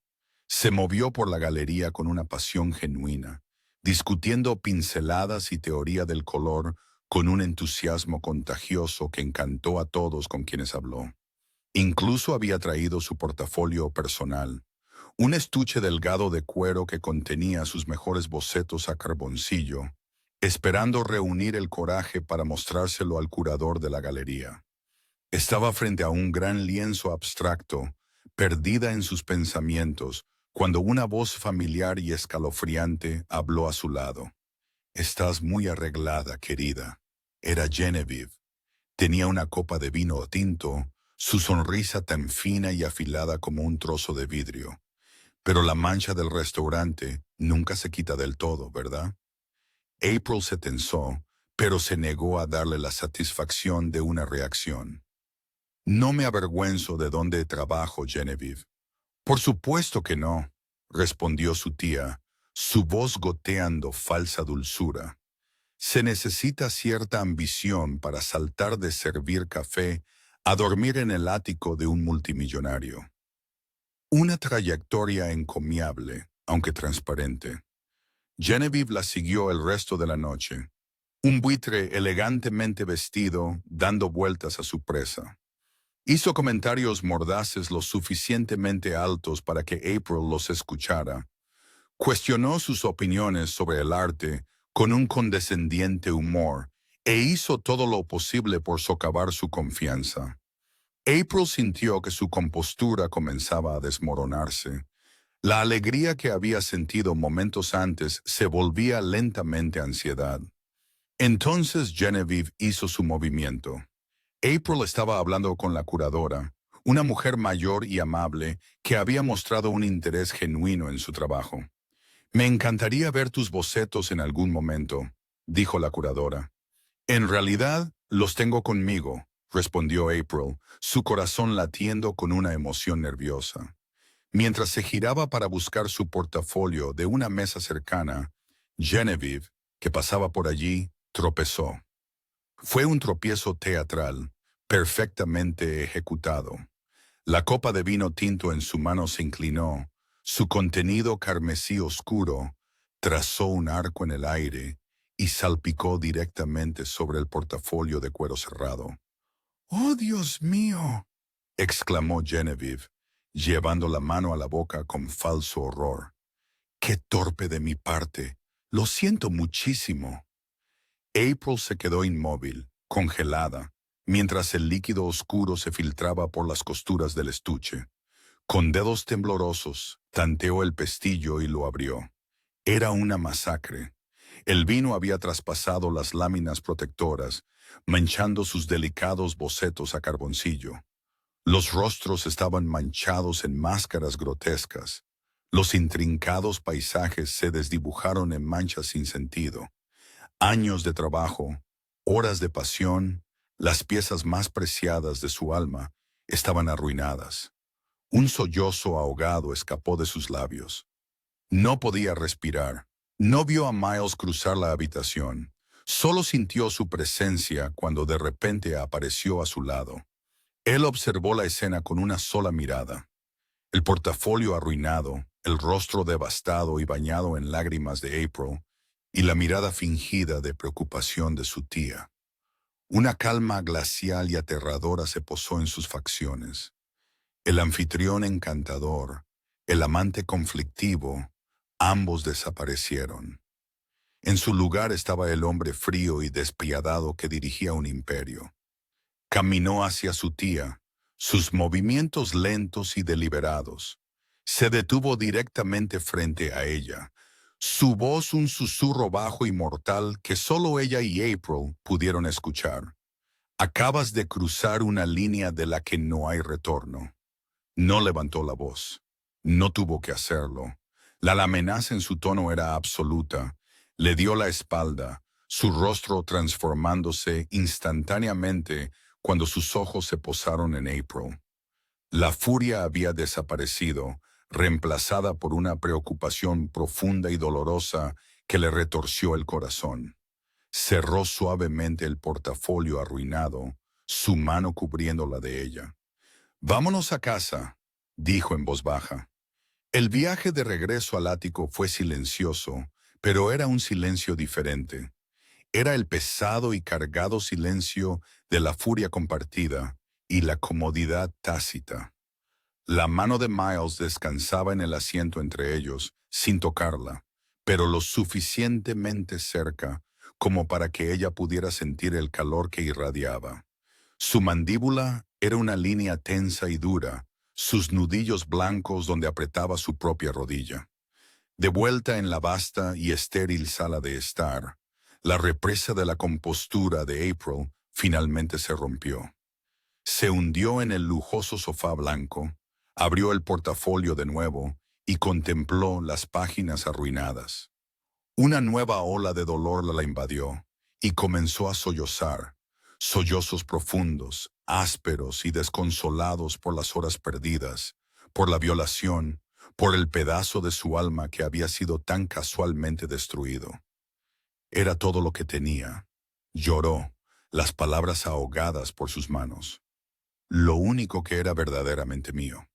Se movió por la galería con una pasión genuina, discutiendo pinceladas y teoría del color con un entusiasmo contagioso que encantó a todos con quienes habló. Incluso había traído su portafolio personal, un estuche delgado de cuero que contenía sus mejores bocetos a carboncillo, esperando reunir el coraje para mostrárselo al curador de la galería. Estaba frente a un gran lienzo abstracto, perdida en sus pensamientos, cuando una voz familiar y escalofriante habló a su lado. Estás muy arreglada, querida. Era Genevieve. Tenía una copa de vino tinto, su sonrisa tan fina y afilada como un trozo de vidrio. Pero la mancha del restaurante nunca se quita del todo, ¿verdad? April se tensó, pero se negó a darle la satisfacción de una reacción. No me avergüenzo de dónde trabajo, Genevieve. Por supuesto que no, respondió su tía, su voz goteando falsa dulzura. Se necesita cierta ambición para saltar de servir café a dormir en el ático de un multimillonario. Una trayectoria encomiable, aunque transparente. Genevieve la siguió el resto de la noche, un buitre elegantemente vestido dando vueltas a su presa. Hizo comentarios mordaces lo suficientemente altos para que April los escuchara. Cuestionó sus opiniones sobre el arte con un condescendiente humor e hizo todo lo posible por socavar su confianza. April sintió que su compostura comenzaba a desmoronarse. La alegría que había sentido momentos antes se volvía lentamente ansiedad. Entonces Genevieve hizo su movimiento. April estaba hablando con la curadora, una mujer mayor y amable que había mostrado un interés genuino en su trabajo. Me encantaría ver tus bocetos en algún momento, dijo la curadora. En realidad, los tengo conmigo, respondió April, su corazón latiendo con una emoción nerviosa. Mientras se giraba para buscar su portafolio de una mesa cercana, Genevieve, que pasaba por allí, tropezó. Fue un tropiezo teatral, perfectamente ejecutado. La copa de vino tinto en su mano se inclinó, su contenido carmesí oscuro trazó un arco en el aire y salpicó directamente sobre el portafolio de cuero cerrado. ¡Oh, Dios mío!, exclamó Genevieve, llevando la mano a la boca con falso horror. ¡Qué torpe de mi parte! Lo siento muchísimo. April se quedó inmóvil, congelada, mientras el líquido oscuro se filtraba por las costuras del estuche. Con dedos temblorosos, tanteó el pestillo y lo abrió. Era una masacre. El vino había traspasado las láminas protectoras, manchando sus delicados bocetos a carboncillo. Los rostros estaban manchados en máscaras grotescas. Los intrincados paisajes se desdibujaron en manchas sin sentido. Años de trabajo, horas de pasión, las piezas más preciadas de su alma estaban arruinadas. Un sollozo ahogado escapó de sus labios. No podía respirar. No vio a Miles cruzar la habitación. Solo sintió su presencia cuando de repente apareció a su lado. Él observó la escena con una sola mirada. El portafolio arruinado, el rostro devastado y bañado en lágrimas de April, y la mirada fingida de preocupación de su tía. Una calma glacial y aterradora se posó en sus facciones. El anfitrión encantador, el amante conflictivo, ambos desaparecieron. En su lugar estaba el hombre frío y despiadado que dirigía un imperio. Caminó hacia su tía, sus movimientos lentos y deliberados. Se detuvo directamente frente a ella, su voz un susurro bajo y mortal que solo ella y April pudieron escuchar. Acabas de cruzar una línea de la que no hay retorno. No levantó la voz. No tuvo que hacerlo. La amenaza en su tono era absoluta. Le dio la espalda, su rostro transformándose instantáneamente cuando sus ojos se posaron en April. La furia había desaparecido, reemplazada por una preocupación profunda y dolorosa que le retorció el corazón. Cerró suavemente el portafolio arruinado, su mano cubriendo la de ella. «Vámonos a casa», dijo en voz baja. El viaje de regreso al ático fue silencioso, pero era un silencio diferente. Era el pesado y cargado silencio de la furia compartida y la comodidad tácita. La mano de Miles descansaba en el asiento entre ellos, sin tocarla, pero lo suficientemente cerca como para que ella pudiera sentir el calor que irradiaba. Su mandíbula era una línea tensa y dura, sus nudillos blancos donde apretaba su propia rodilla. De vuelta en la vasta y estéril sala de estar, la represa de la compostura de April finalmente se rompió. Se hundió en el lujoso sofá blanco, abrió el portafolio de nuevo y contempló las páginas arruinadas. Una nueva ola de dolor la invadió y comenzó a sollozar, sollozos profundos, ásperos y desconsolados por las horas perdidas, por la violación, por el pedazo de su alma que había sido tan casualmente destruido. Era todo lo que tenía. Lloró, las palabras ahogadas por sus manos. Lo único que era verdaderamente mío.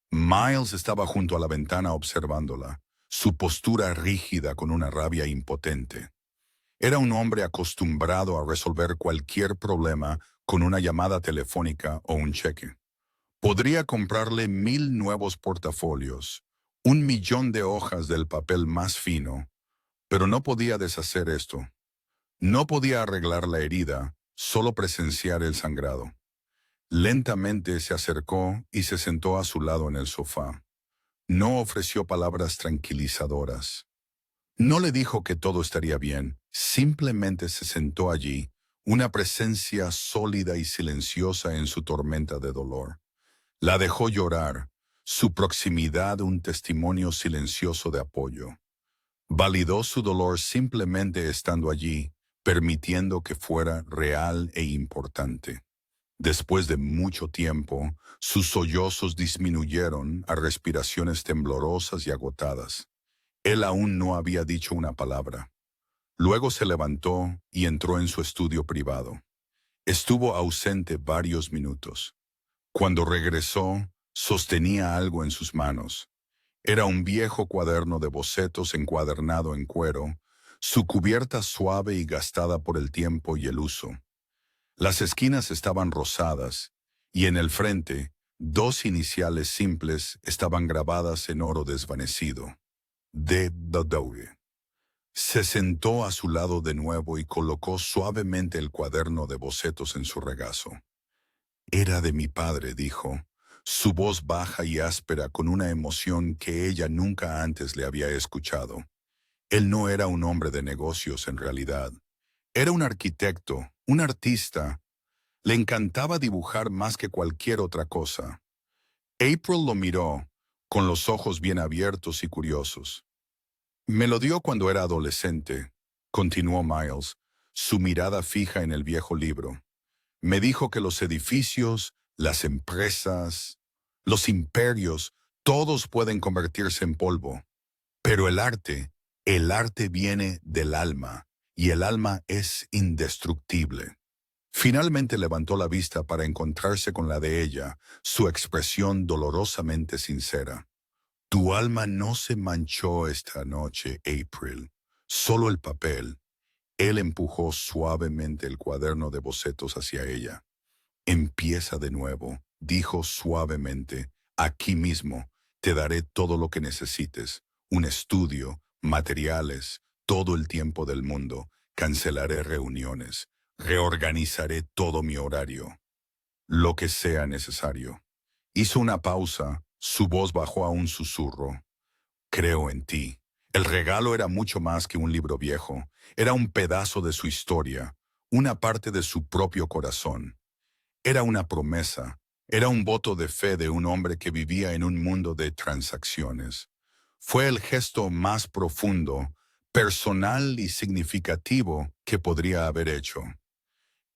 Miles estaba junto a la ventana observándola, su postura rígida con una rabia impotente. Era un hombre acostumbrado a resolver cualquier problema con una llamada telefónica o un cheque. Podría comprarle 1000 nuevos portafolios, 1 millón de hojas del papel más fino, pero no podía deshacer esto. No podía arreglar la herida, solo presenciar el sangrado. Lentamente se acercó y se sentó a su lado en el sofá. No ofreció palabras tranquilizadoras. No le dijo que todo estaría bien, simplemente se sentó allí, una presencia sólida y silenciosa en su tormenta de dolor. La dejó llorar, su proximidad un testimonio silencioso de apoyo. Validó su dolor simplemente estando allí, permitiendo que fuera real e importante. Después de mucho tiempo, sus sollozos disminuyeron a respiraciones temblorosas y agotadas. Él aún no había dicho una palabra. Luego se levantó y entró en su estudio privado. Estuvo ausente varios minutos. Cuando regresó, sostenía algo en sus manos. Era un viejo cuaderno de bocetos encuadernado en cuero, su cubierta suave y gastada por el tiempo y el uso. Las esquinas estaban rosadas, y en el frente, dos iniciales simples estaban grabadas en oro desvanecido. D. Dodogue. Se sentó a su lado de nuevo y colocó suavemente el cuaderno de bocetos en su regazo. Era de mi padre, dijo, su voz baja y áspera con una emoción que ella nunca antes le había escuchado. Él no era un hombre de negocios en realidad. Era un arquitecto, un artista. Le encantaba dibujar más que cualquier otra cosa. April lo miró, con los ojos bien abiertos y curiosos. Me lo dio cuando era adolescente, continuó Miles, su mirada fija en el viejo libro. Me dijo que los edificios, las empresas, los imperios, todos pueden convertirse en polvo. Pero el arte viene del alma, y el alma es indestructible. Finalmente levantó la vista para encontrarse con la de ella, su expresión dolorosamente sincera. Tu alma no se manchó esta noche, April, solo el papel. Él empujó suavemente el cuaderno de bocetos hacia ella. Empieza de nuevo, dijo suavemente. Aquí mismo te daré todo lo que necesites. Un estudio, materiales, todo el tiempo del mundo. Cancelaré reuniones. Reorganizaré todo mi horario. Lo que sea necesario. Hizo una pausa, su voz bajó a un susurro. Creo en ti. El regalo era mucho más que un libro viejo. Era un pedazo de su historia, una parte de su propio corazón. Era una promesa, era un voto de fe de un hombre que vivía en un mundo de transacciones. Fue el gesto más profundo, personal y significativo que podría haber hecho.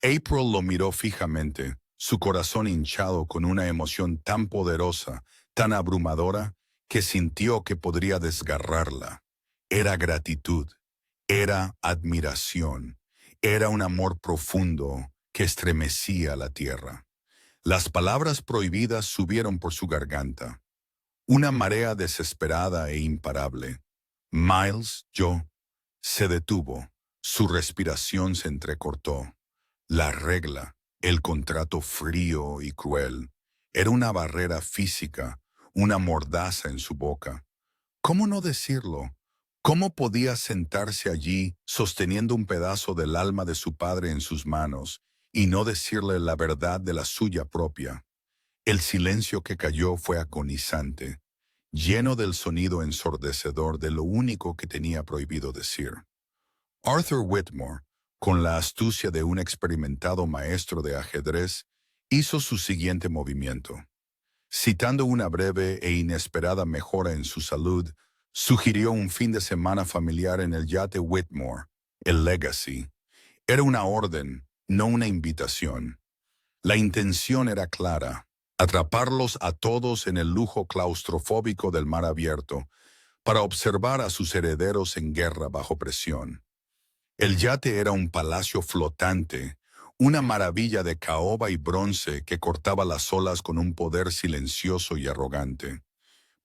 April lo miró fijamente, su corazón hinchado con una emoción tan poderosa, tan abrumadora, que sintió que podría desgarrarla. Era gratitud, era admiración, era un amor profundo que estremecía la tierra. Las palabras prohibidas subieron por su garganta. Una marea desesperada e imparable. Miles, se detuvo. Su respiración se entrecortó. La regla, el contrato frío y cruel, era una barrera física, una mordaza en su boca. ¿Cómo no decirlo? ¿Cómo podía sentarse allí sosteniendo un pedazo del alma de su padre en sus manos y no decirle la verdad de la suya propia? El silencio que cayó fue agonizante, lleno del sonido ensordecedor de lo único que tenía prohibido decir. Arthur Whitmore, con la astucia de un experimentado maestro de ajedrez, hizo su siguiente movimiento. Citando una breve e inesperada mejora en su salud, sugirió un fin de semana familiar en el yate Whitmore, el Legacy. Era una orden, no una invitación. La intención era clara, atraparlos a todos en el lujo claustrofóbico del mar abierto, para observar a sus herederos en guerra bajo presión. El yate era un palacio flotante, una maravilla de caoba y bronce que cortaba las olas con un poder silencioso y arrogante.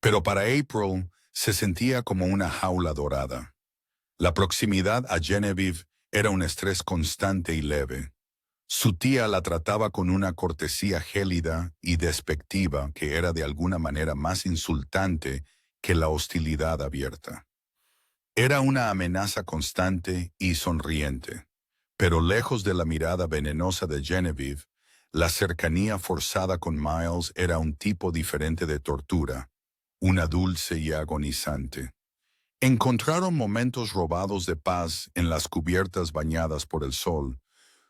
Pero para April se sentía como una jaula dorada. La proximidad a Genevieve era un estrés constante y leve. Su tía la trataba con una cortesía gélida y despectiva que era de alguna manera más insultante que la hostilidad abierta. Era una amenaza constante y sonriente, pero lejos de la mirada venenosa de Genevieve, la cercanía forzada con Miles era un tipo diferente de tortura, una dulce y agonizante. Encontraron momentos robados de paz en las cubiertas bañadas por el sol,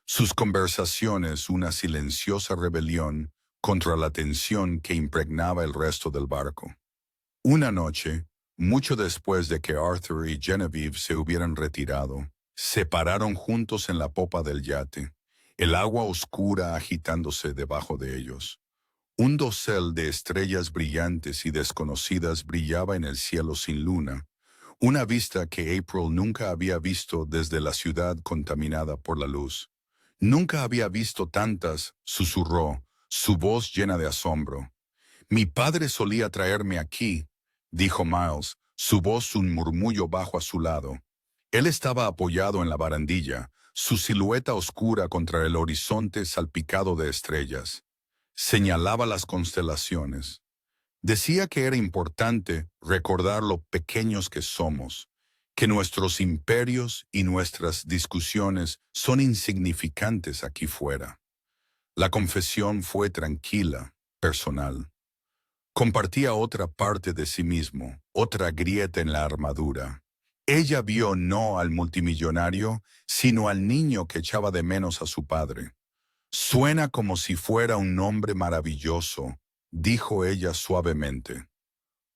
sus conversaciones una silenciosa rebelión contra la tensión que impregnaba el resto del barco. Una noche, mucho después de que Arthur y Genevieve se hubieran retirado, se pararon juntos en la popa del yate. el agua oscura agitándose debajo de ellos. Un dosel de estrellas brillantes y desconocidas brillaba en el cielo sin luna, una vista que April nunca había visto desde la ciudad contaminada por la luz. Nunca había visto tantas, susurró, su voz llena de asombro. Mi padre solía traerme aquí, dijo Miles, su voz un murmullo bajo a su lado. Él estaba apoyado en la barandilla, su silueta oscura contra el horizonte salpicado de estrellas. Señalaba las constelaciones. Decía que era importante recordar lo pequeños que somos, que nuestros imperios y nuestras discusiones son insignificantes aquí fuera. La confesión fue tranquila, personal. Compartía otra parte de sí mismo, otra grieta en la armadura. Ella vio no al multimillonario, sino al niño que echaba de menos a su padre. Suena como si fuera un nombre maravilloso, dijo ella suavemente.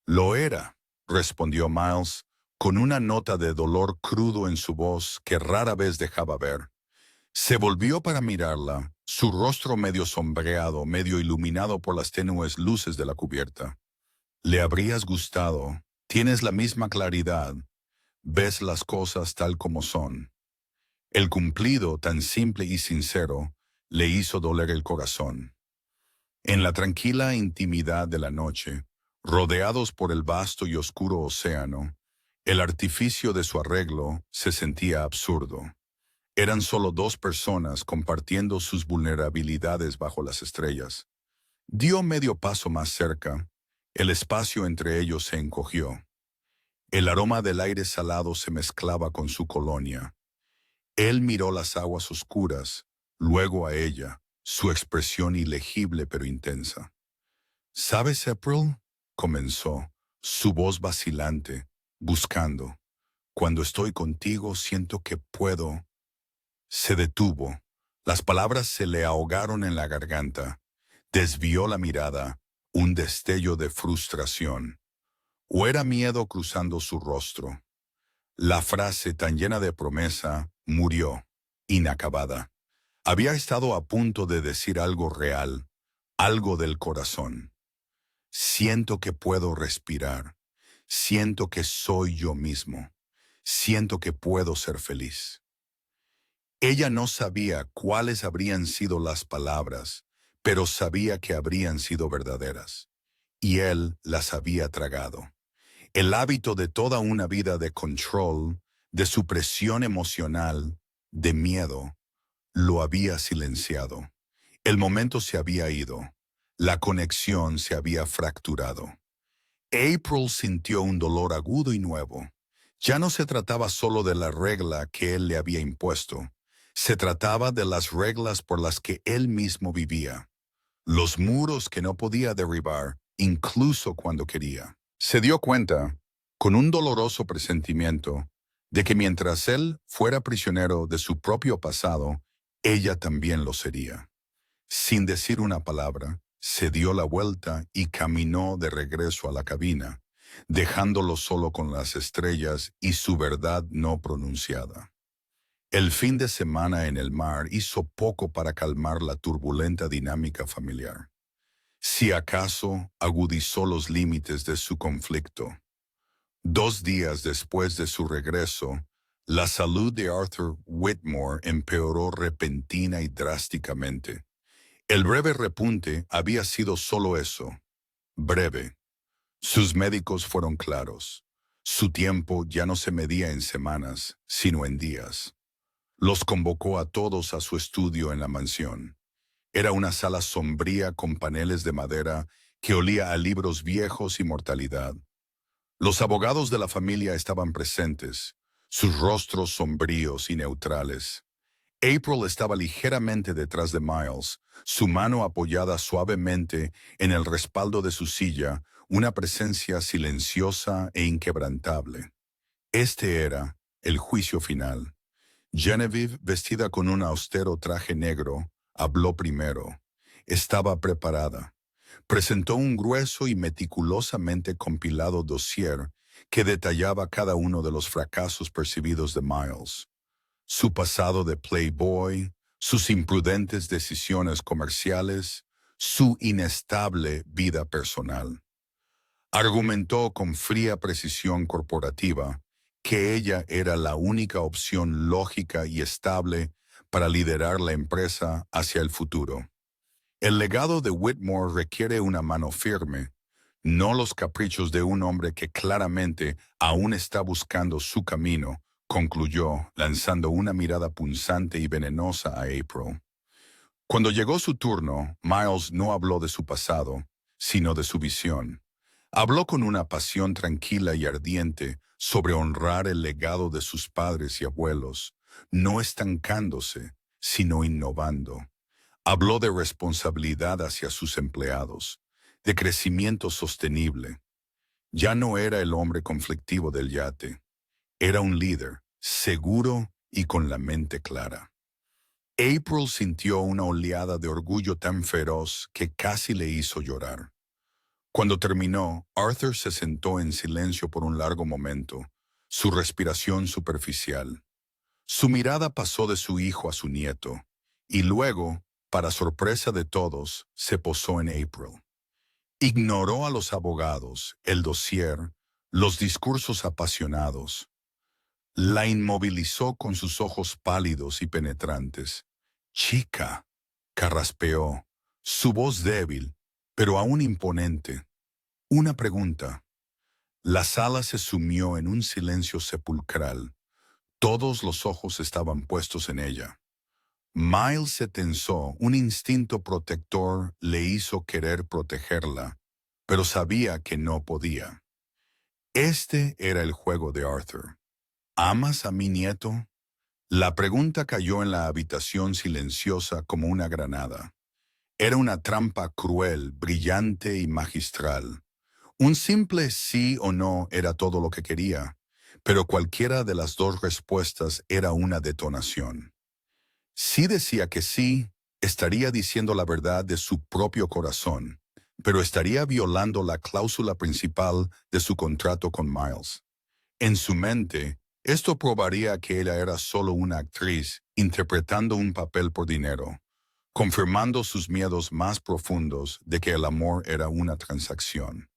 Lo era, respondió Miles, con una nota de dolor crudo en su voz que rara vez dejaba ver. Se volvió para mirarla, su rostro medio sombreado, medio iluminado por las tenues luces de la cubierta. Le habrías gustado, tienes la misma claridad, ves las cosas tal como son. El cumplido, tan simple y sincero, le hizo doler el corazón. En la tranquila intimidad de la noche, rodeados por el vasto y oscuro océano, el artificio de su arreglo se sentía absurdo. Eran solo dos personas compartiendo sus vulnerabilidades bajo las estrellas. Dio medio paso más cerca. El espacio entre ellos se encogió. El aroma del aire salado se mezclaba con su colonia. Él miró las aguas oscuras, luego a ella, su expresión ilegible pero intensa. ¿Sabes, April? Comenzó, su voz vacilante, buscando. Cuando estoy contigo siento que puedo. Se detuvo. Las palabras se le ahogaron en la garganta. Desvió la mirada, un destello de frustración. O era miedo cruzando su rostro. La frase tan llena de promesa murió, inacabada. Había estado a punto de decir algo real, algo del corazón. Siento que puedo respirar. Siento que soy yo mismo. Siento que puedo ser feliz. Ella no sabía cuáles habrían sido las palabras, pero sabía que habrían sido verdaderas. Y él las había tragado. El hábito de toda una vida de control, de supresión emocional, de miedo, lo había silenciado. El momento se había ido. La conexión se había fracturado. April sintió un dolor agudo y nuevo. Ya no se trataba solo de la regla que él le había impuesto. Se trataba de las reglas por las que él mismo vivía. Los muros que no podía derribar, incluso cuando quería. Se dio cuenta, con un doloroso presentimiento, de que mientras él fuera prisionero de su propio pasado, ella también lo sería. Sin decir una palabra, se dio la vuelta y caminó de regreso a la cabina, dejándolo solo con las estrellas y su verdad no pronunciada. El fin de semana en el mar hizo poco para calmar la turbulenta dinámica familiar. Si acaso agudizó los límites de su conflicto. 2 días después de su regreso, la salud de Arthur Whitmore empeoró repentina y drásticamente. El breve repunte había sido solo eso, breve. Sus médicos fueron claros. Su tiempo ya no se medía en semanas, sino en días. Los convocó a todos a su estudio en la mansión. Era una sala sombría con paneles de madera que olía a libros viejos y mortalidad. Los abogados de la familia estaban presentes, sus rostros sombríos y neutrales. April estaba ligeramente detrás de Miles, su mano apoyada suavemente en el respaldo de su silla, una presencia silenciosa e inquebrantable. Este era el juicio final. Genevieve, vestida con un austero traje negro, habló primero. Estaba preparada. Presentó un grueso y meticulosamente compilado dossier que detallaba cada uno de los fracasos percibidos de Miles. Su pasado de playboy, sus imprudentes decisiones comerciales, su inestable vida personal. Argumentó con fría precisión corporativa que ella era la única opción lógica y estable para liderar la empresa hacia el futuro. El legado de Whitmore requiere una mano firme, no los caprichos de un hombre que claramente aún está buscando su camino, concluyó, lanzando una mirada punzante y venenosa a April. Cuando llegó su turno, Miles no habló de su pasado, sino de su visión. Habló con una pasión tranquila y ardiente sobre honrar el legado de sus padres y abuelos, no estancándose, sino innovando. Habló de responsabilidad hacia sus empleados, de crecimiento sostenible. Ya no era el hombre conflictivo del yate, era un líder, seguro y con la mente clara. April sintió una oleada de orgullo tan feroz que casi le hizo llorar. Cuando terminó, Arthur se sentó en silencio por un largo momento, su respiración superficial. Su mirada pasó de su hijo a su nieto, y luego, para sorpresa de todos, se posó en April. Ignoró a los abogados, el dossier, los discursos apasionados. La inmovilizó con sus ojos pálidos y penetrantes. Chica, carraspeó, su voz débil, pero aún imponente. Una pregunta. La sala se sumió en un silencio sepulcral. Todos los ojos estaban puestos en ella. Miles se tensó, un instinto protector le hizo querer protegerla, pero sabía que no podía. Este era el juego de Arthur. ¿Amas a mi nieto? La pregunta cayó en la habitación silenciosa como una granada. Era una trampa cruel, brillante y magistral. Un simple sí o no era todo lo que quería, pero cualquiera de las dos respuestas era una detonación. Si decía que sí, estaría diciendo la verdad de su propio corazón, pero estaría violando la cláusula principal de su contrato con Miles. En su mente, esto probaría que ella era solo una actriz interpretando un papel por dinero, confirmando sus miedos más profundos de que el amor era una transacción.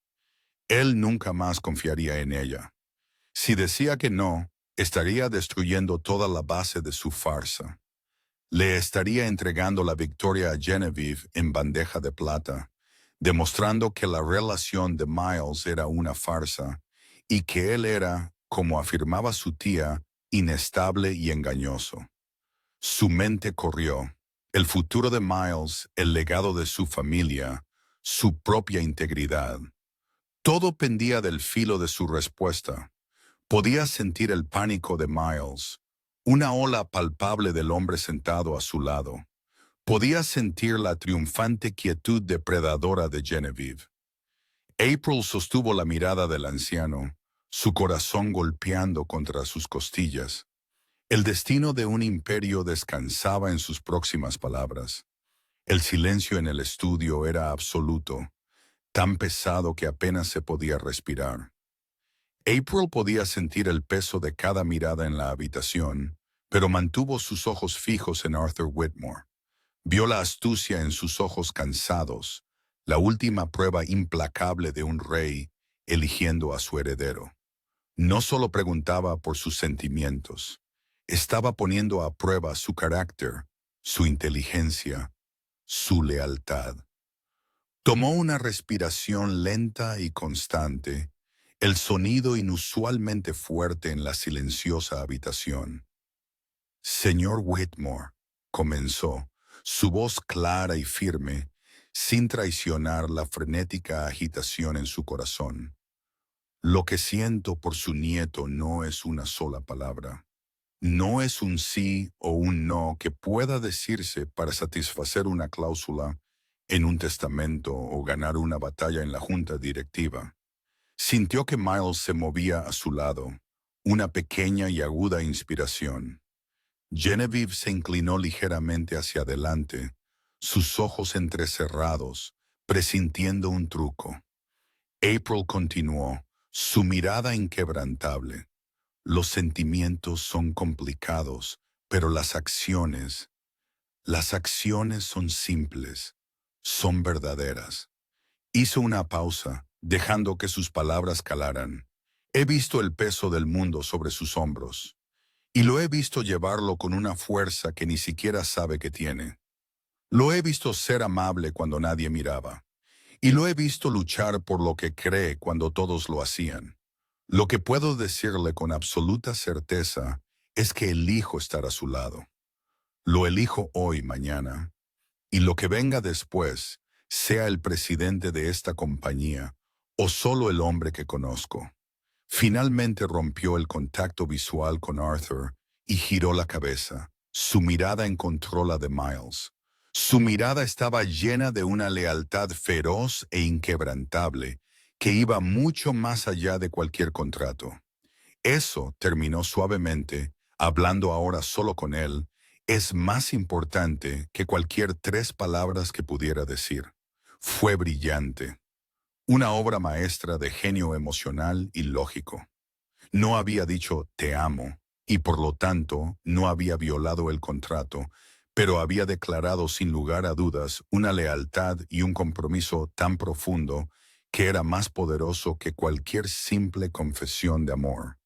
Él nunca más confiaría en ella. Si decía que no, estaría destruyendo toda la base de su farsa. Le estaría entregando la victoria a Genevieve en bandeja de plata, demostrando que la relación de Miles era una farsa y que él era, como afirmaba su tía, inestable y engañoso. Su mente corrió. El futuro de Miles, el legado de su familia, su propia integridad. Todo pendía del filo de su respuesta. Podía sentir el pánico de Miles, una ola palpable del hombre sentado a su lado. Podía sentir la triunfante quietud depredadora de Genevieve. April sostuvo la mirada del anciano, su corazón golpeando contra sus costillas. El destino de un imperio descansaba en sus próximas palabras. El silencio en el estudio era absoluto, tan pesado que apenas se podía respirar. April podía sentir el peso de cada mirada en la habitación, pero mantuvo sus ojos fijos en Arthur Whitmore. Vio la astucia en sus ojos cansados, la última prueba implacable de un rey eligiendo a su heredero. No solo preguntaba por sus sentimientos, estaba poniendo a prueba su carácter, su inteligencia, su lealtad. Tomó una respiración lenta y constante, el sonido inusualmente fuerte en la silenciosa habitación. Señor Whitmore, comenzó, su voz clara y firme, sin traicionar la frenética agitación en su corazón. Lo que siento por su nieto no es una sola palabra. No es un sí o un no que pueda decirse para satisfacer una cláusula en un testamento o ganar una batalla en la junta directiva. Sintió que Miles se movía a su lado, una pequeña y aguda inspiración. Genevieve se inclinó ligeramente hacia adelante, sus ojos entrecerrados, presintiendo un truco. April continuó, su mirada inquebrantable. Los sentimientos son complicados, pero las acciones... Las acciones son simples, son verdaderas. Hizo una pausa, dejando que sus palabras calaran. He visto el peso del mundo sobre sus hombros, y lo he visto llevarlo con una fuerza que ni siquiera sabe que tiene. Lo he visto ser amable cuando nadie miraba, y lo he visto luchar por lo que cree cuando todos lo hacían. Lo que puedo decirle con absoluta certeza es que elijo estar a su lado. Lo elijo hoy, mañana, y lo que venga después, sea el presidente de esta compañía o solo el hombre que conozco. Finalmente rompió el contacto visual con Arthur y giró la cabeza. Su mirada encontró la de Miles. Su mirada estaba llena de una lealtad feroz e inquebrantable que iba mucho más allá de cualquier contrato. Eso, terminó suavemente, hablando ahora solo con él, es más importante que cualquier 3 palabras que pudiera decir. Fue brillante. Una obra maestra de genio emocional y lógico. No había dicho te amo, y por lo tanto no había violado el contrato, pero había declarado sin lugar a dudas una lealtad y un compromiso tan profundo que era más poderoso que cualquier simple confesión de amor.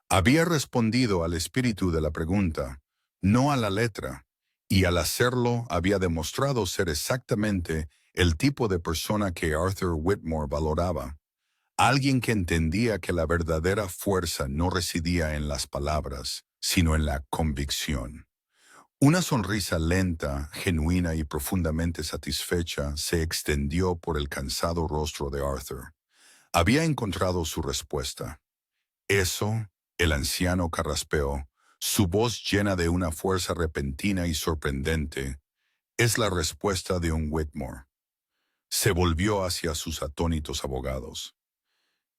Había respondido al espíritu de la pregunta, no a la letra, y al hacerlo había demostrado ser exactamente el tipo de persona que Arthur Whitmore valoraba. Alguien que entendía que la verdadera fuerza no residía en las palabras, sino en la convicción. Una sonrisa lenta, genuina y profundamente satisfecha se extendió por el cansado rostro de Arthur. Había encontrado su respuesta. Eso, el anciano carraspeó, su voz llena de una fuerza repentina y sorprendente, es la respuesta de un Whitmore. Se volvió hacia sus atónitos abogados.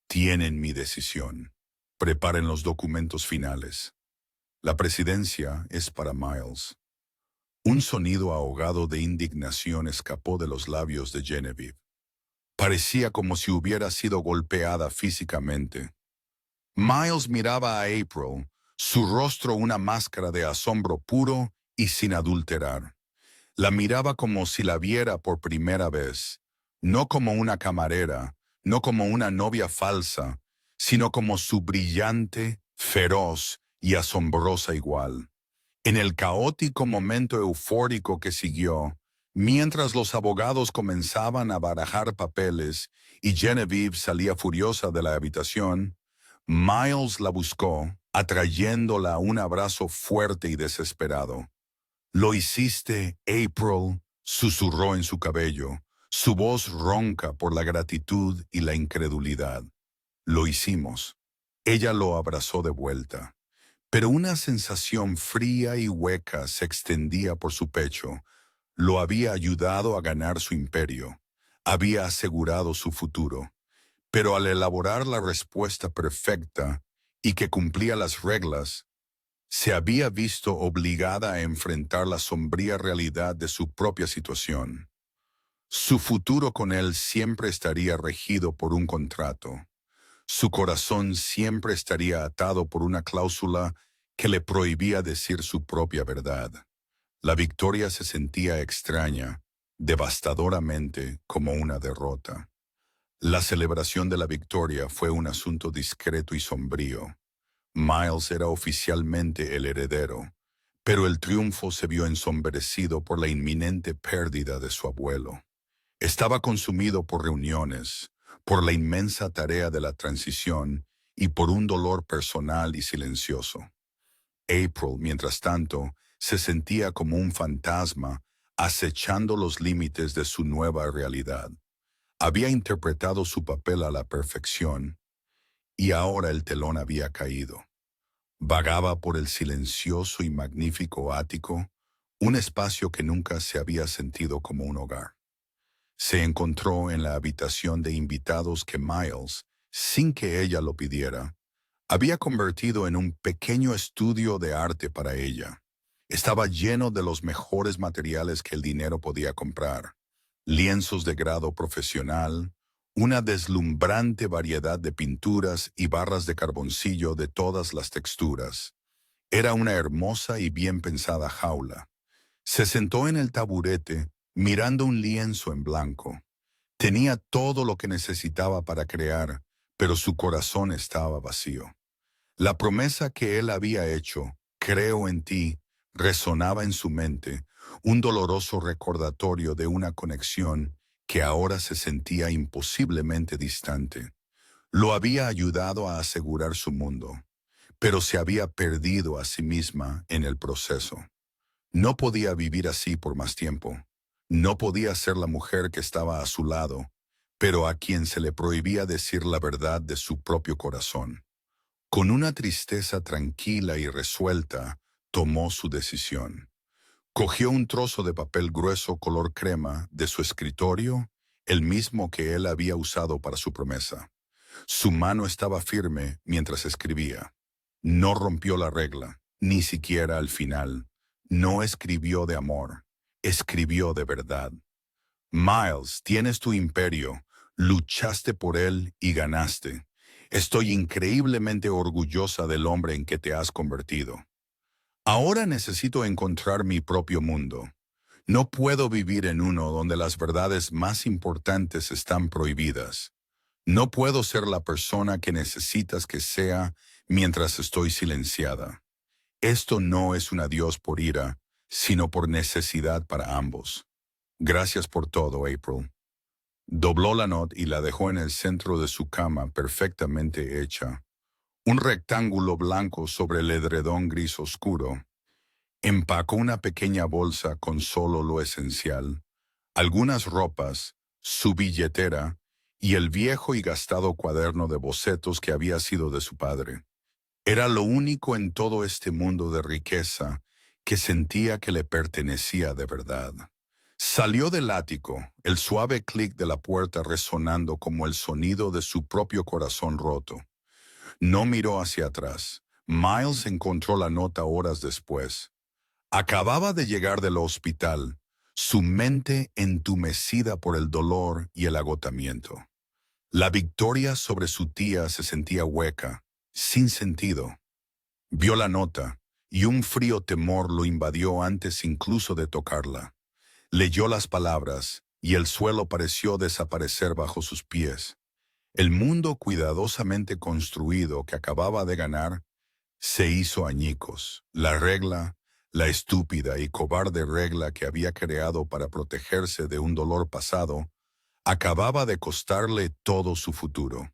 Tienen mi decisión. Preparen los documentos finales. La presidencia es para Miles. Un sonido ahogado de indignación escapó de los labios de Genevieve. Parecía como si hubiera sido golpeada físicamente. Miles miraba a April, su rostro una máscara de asombro puro y sin adulterar. La miraba como si la viera por primera vez, no como una camarera, no como una novia falsa, sino como su brillante, feroz y asombrosa igual. En el caótico momento eufórico que siguió, mientras los abogados comenzaban a barajar papeles y Genevieve salía furiosa de la habitación, Miles la buscó, atrayéndola a un abrazo fuerte y desesperado. «Lo hiciste, April», susurró en su cabello, su voz ronca por la gratitud y la incredulidad. «Lo hicimos». Ella lo abrazó de vuelta, pero una sensación fría y hueca se extendía por su pecho. Lo había ayudado a ganar su imperio, había asegurado su futuro. Pero al elaborar la respuesta perfecta y que cumplía las reglas, se había visto obligada a enfrentar la sombría realidad de su propia situación. Su futuro con él siempre estaría regido por un contrato. Su corazón siempre estaría atado por una cláusula que le prohibía decir su propia verdad. La victoria se sentía extraña, devastadoramente como una derrota. La celebración de la victoria fue un asunto discreto y sombrío. Miles era oficialmente el heredero, pero el triunfo se vio ensombrecido por la inminente pérdida de su abuelo. Estaba consumido por reuniones, por la inmensa tarea de la transición y por un dolor personal y silencioso. April, mientras tanto, se sentía como un fantasma acechando los límites de su nueva realidad. Había interpretado su papel a la perfección, y ahora el telón había caído. Vagaba por el silencioso y magnífico ático, un espacio que nunca se había sentido como un hogar. Se encontró en la habitación de invitados que Miles, sin que ella lo pidiera, había convertido en un pequeño estudio de arte para ella. Estaba lleno de los mejores materiales que el dinero podía comprar. Lienzos de grado profesional, una deslumbrante variedad de pinturas y barras de carboncillo de todas las texturas. Era una hermosa y bien pensada jaula. Se sentó en el taburete, mirando un lienzo en blanco. Tenía todo lo que necesitaba para crear, pero su corazón estaba vacío. La promesa que él había hecho, creo en ti, resonaba en su mente, un doloroso recordatorio de una conexión que ahora se sentía imposiblemente distante. Lo había ayudado a asegurar su mundo, pero se había perdido a sí misma en el proceso. No podía vivir así por más tiempo. No podía ser la mujer que estaba a su lado, pero a quien se le prohibía decir la verdad de su propio corazón. Con una tristeza tranquila y resuelta, tomó su decisión. Cogió un trozo de papel grueso color crema de su escritorio, el mismo que él había usado para su promesa. Su mano estaba firme mientras escribía. No rompió la regla, ni siquiera al final. No escribió de amor, escribió de verdad. Miles, tienes tu imperio, luchaste por él y ganaste. Estoy increíblemente orgullosa del hombre en que te has convertido. Ahora necesito encontrar mi propio mundo. No puedo vivir en uno donde las verdades más importantes están prohibidas. No puedo ser la persona que necesitas que sea mientras estoy silenciada. Esto no es un adiós por ira, sino por necesidad para ambos. Gracias por todo, April. Dobló la nota y la dejó en el centro de su cama perfectamente hecha. Un rectángulo blanco sobre el edredón gris oscuro. Empacó una pequeña bolsa con solo lo esencial, algunas ropas, su billetera y el viejo y gastado cuaderno de bocetos que había sido de su padre. Era lo único en todo este mundo de riqueza que sentía que le pertenecía de verdad. Salió del ático, el suave clic de la puerta resonando como el sonido de su propio corazón roto. No miró hacia atrás. Miles encontró la nota horas después. Acababa de llegar del hospital, su mente entumecida por el dolor y el agotamiento. La victoria sobre su tía se sentía hueca, sin sentido. Vio la nota, y un frío temor lo invadió antes incluso de tocarla. Leyó las palabras, y el suelo pareció desaparecer bajo sus pies. El mundo cuidadosamente construido que acababa de ganar se hizo añicos. La regla, la estúpida y cobarde regla que había creado para protegerse de un dolor pasado, acababa de costarle todo su futuro.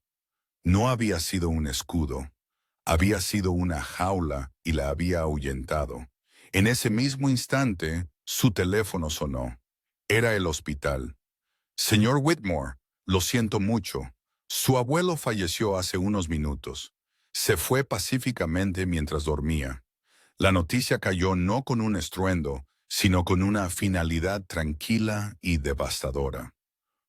No había sido un escudo, había sido una jaula y la había ahuyentado. En ese mismo instante, su teléfono sonó. Era el hospital. Señor Whitmore, lo siento mucho. Su abuelo falleció hace unos minutos. Se fue pacíficamente mientras dormía. La noticia cayó no con un estruendo, sino con una finalidad tranquila y devastadora.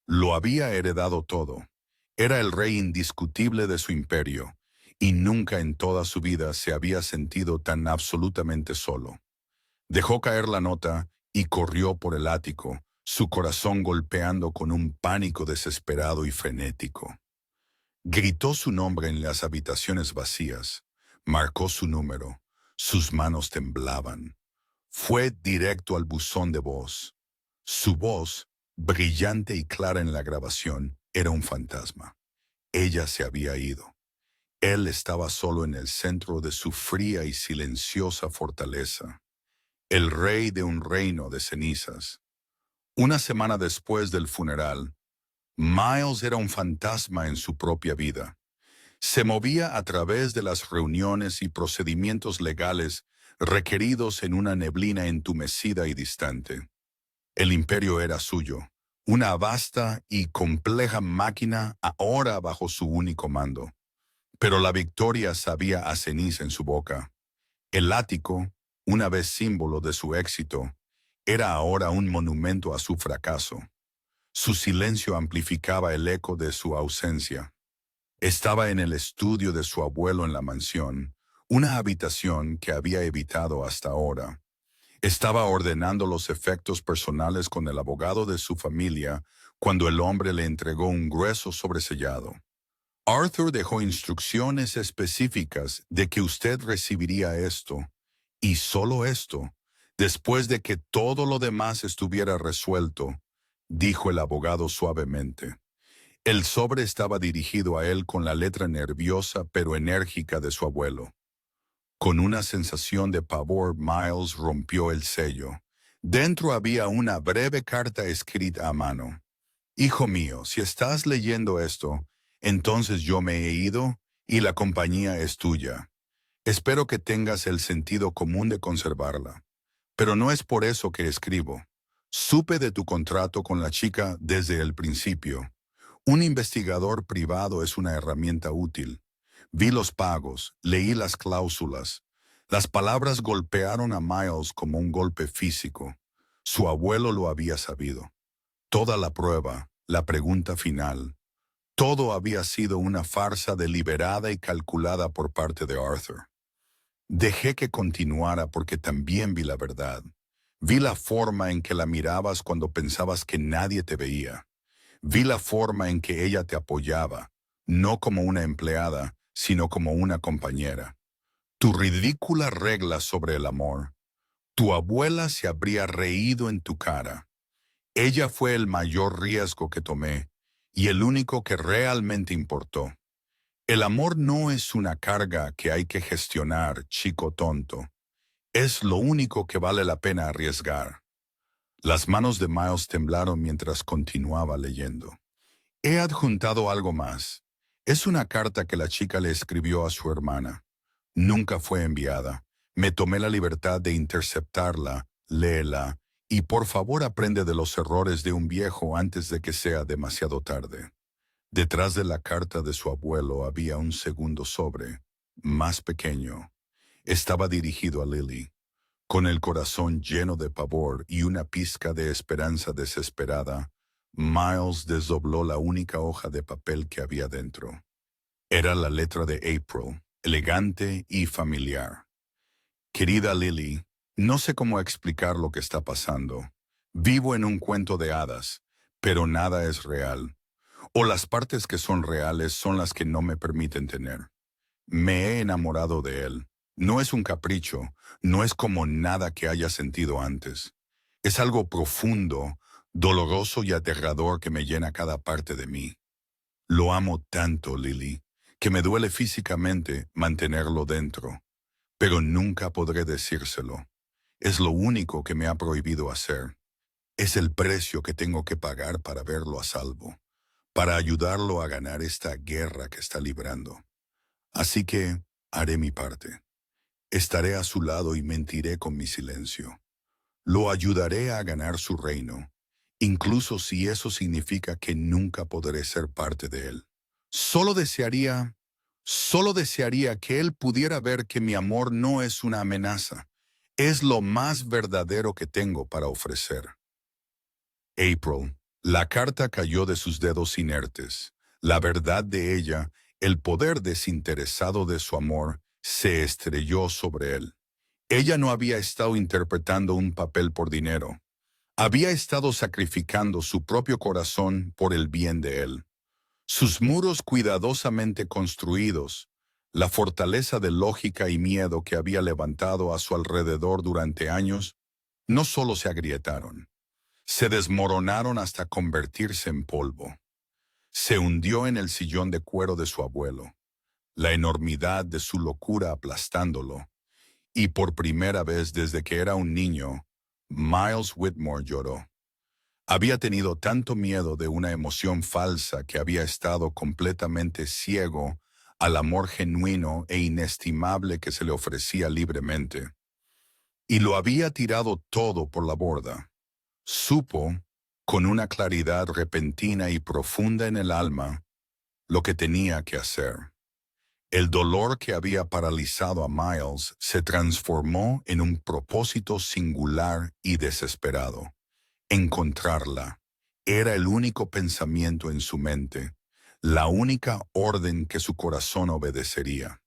Lo había heredado todo. Era el rey indiscutible de su imperio, y nunca en toda su vida se había sentido tan absolutamente solo. Dejó caer la nota y corrió por el ático, su corazón golpeando con un pánico desesperado y frenético. Gritó su nombre en las habitaciones vacías, marcó su número, sus manos temblaban. Fue directo al buzón de voz. Su voz, brillante y clara en la grabación, era un fantasma. Ella se había ido. Él estaba solo en el centro de su fría y silenciosa fortaleza, el rey de un reino de cenizas. Una semana después del funeral, Miles era un fantasma en su propia vida. Se movía a través de las reuniones y procedimientos legales requeridos en una neblina entumecida y distante. El imperio era suyo, una vasta y compleja máquina ahora bajo su único mando. Pero la victoria sabía a ceniza en su boca. El ático, una vez símbolo de su éxito, era ahora un monumento a su fracaso. Su silencio amplificaba el eco de su ausencia. Estaba en el estudio de su abuelo en la mansión, una habitación que había evitado hasta ahora. Estaba ordenando los efectos personales con el abogado de su familia cuando el hombre le entregó un grueso sobresellado. Arthur dejó instrucciones específicas de que usted recibiría esto, y solo esto, Después de que todo lo demás estuviera resuelto, dijo el abogado suavemente. El sobre estaba dirigido a él con la letra nerviosa pero enérgica de su abuelo. Con una sensación de pavor, Miles rompió el sello. Dentro había una breve carta escrita a mano. Hijo mío, si estás leyendo esto, entonces yo me he ido y la compañía es tuya. Espero que tengas el sentido común de conservarla. Pero no es por eso que escribo. Supe de tu contrato con la chica desde el principio. Un investigador privado es una herramienta útil. Vi los pagos, leí las cláusulas. Las palabras golpearon a Miles como un golpe físico. Su abuelo lo había sabido. Toda la prueba, la pregunta final, todo había sido una farsa deliberada y calculada por parte de Arthur. Dejé que continuara porque también vi la verdad. Vi la forma en que la mirabas cuando pensabas que nadie te veía. Vi la forma en que ella te apoyaba, no como una empleada, sino como una compañera. Tu ridícula regla sobre el amor. Tu abuela se habría reído en tu cara. Ella fue el mayor riesgo que tomé y el único que realmente importó. El amor no es una carga que hay que gestionar, chico tonto. Es lo único que vale la pena arriesgar. Las manos de Miles temblaron mientras continuaba leyendo. He adjuntado algo más. Es una carta que la chica le escribió a su hermana. Nunca fue enviada. Me tomé la libertad de interceptarla, léela, y por favor aprende de los errores de un viejo antes de que sea demasiado tarde. Detrás de la carta de su abuelo había un segundo sobre, más pequeño. Estaba dirigido a Lily. Con el corazón lleno de pavor y una pizca de esperanza desesperada, Miles desdobló la única hoja de papel que había dentro. Era la letra de April, elegante y familiar. Querida Lily, no sé cómo explicar lo que está pasando. Vivo en un cuento de hadas, pero nada es real. O las partes que son reales son las que no me permiten tener. Me he enamorado de él. No es un capricho, no es como nada que haya sentido antes. Es algo profundo, doloroso y aterrador que me llena cada parte de mí. Lo amo tanto, Lily, que me duele físicamente mantenerlo dentro, pero nunca podré decírselo. Es lo único que me ha prohibido hacer. Es el precio que tengo que pagar para verlo a salvo, para ayudarlo a ganar esta guerra que está librando. Así que haré mi parte. Estaré a su lado y mentiré con mi silencio. Lo ayudaré a ganar su reino, incluso si eso significa que nunca podré ser parte de él. Solo desearía, solo desearía que él pudiera ver que mi amor no es una amenaza. Es lo más verdadero que tengo para ofrecer. April. La carta cayó de sus dedos inertes. La verdad de ella, el poder desinteresado de su amor, se estrelló sobre él. Ella no había estado interpretando un papel por dinero. Había estado sacrificando su propio corazón por el bien de él. Sus muros cuidadosamente construidos, la fortaleza de lógica y miedo que había levantado a su alrededor durante años, no solo se agrietaron, se desmoronaron hasta convertirse en polvo. Se hundió en el sillón de cuero de su abuelo, la enormidad de su locura aplastándolo, y por primera vez desde que era un niño, Miles Whitmore lloró. Había tenido tanto miedo de una emoción falsa que había estado completamente ciego al amor genuino e inestimable que se le ofrecía libremente. Y lo había tirado todo por la borda. Supo, con una claridad repentina y profunda en el alma, lo que tenía que hacer. El dolor que había paralizado a Miles se transformó en un propósito singular y desesperado. Encontrarla. Era el único pensamiento en su mente, la única orden que su corazón obedecería.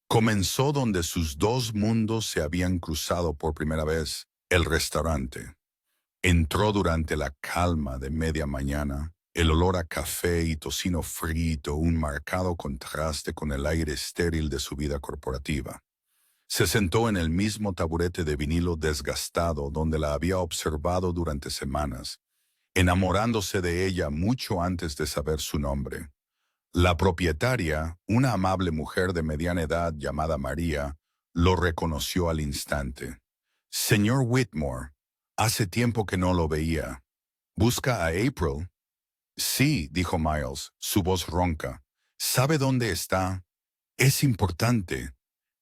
Comenzó donde sus dos mundos se habían cruzado por primera vez, el restaurante. Entró durante la calma de media mañana, el olor a café y tocino frito, un marcado contraste con el aire estéril de su vida corporativa. Se sentó en el mismo taburete de vinilo desgastado donde la había observado durante semanas, enamorándose de ella mucho antes de saber su nombre. La propietaria, una amable mujer de mediana edad llamada María, lo reconoció al instante. Señor Whitmore, hace tiempo que no lo veía. ¿Busca a April? Sí, dijo Miles, su voz ronca. ¿Sabe dónde está? Es importante.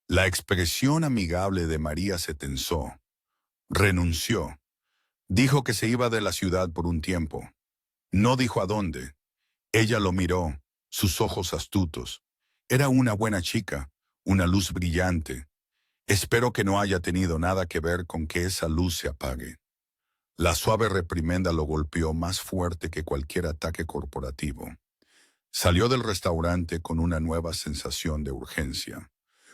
La expresión amigable de María se tensó. Renunció. Dijo que se iba de la ciudad por un tiempo. No dijo a dónde. Ella lo miró, sus ojos astutos. Era una buena chica, una luz brillante. Espero que no haya tenido nada que ver con que esa luz se apague. La suave reprimenda lo golpeó más fuerte que cualquier ataque corporativo. Salió del restaurante con una nueva sensación de urgencia.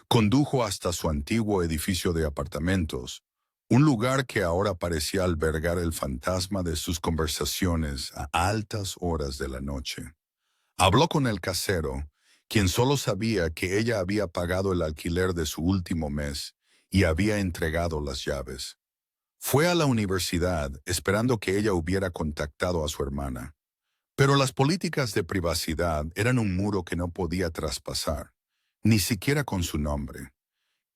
Condujo hasta su antiguo edificio de apartamentos, un lugar que ahora parecía albergar el fantasma de sus conversaciones a altas horas de la noche. Habló con el casero, quien solo sabía que ella había pagado el alquiler de su último mes y había entregado las llaves. Fue a la universidad esperando que ella hubiera contactado a su hermana. Pero las políticas de privacidad eran un muro que no podía traspasar, ni siquiera con su nombre.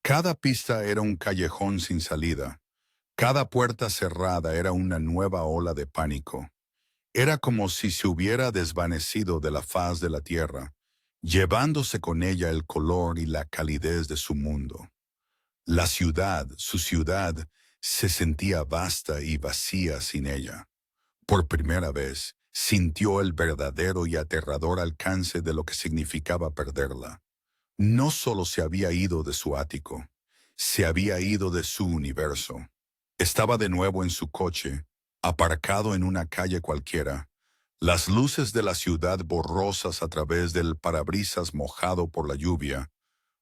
Cada pista era un callejón sin salida. Cada puerta cerrada era una nueva ola de pánico. Era como si se hubiera desvanecido de la faz de la tierra, llevándose con ella el color y la calidez de su mundo. La ciudad, su ciudad, se sentía vasta y vacía sin ella. Por primera vez, sintió el verdadero y aterrador alcance de lo que significaba perderla. No solo se había ido de su ático, se había ido de su universo. Estaba de nuevo en su coche, aparcado en una calle cualquiera, las luces de la ciudad borrosas a través del parabrisas mojado por la lluvia,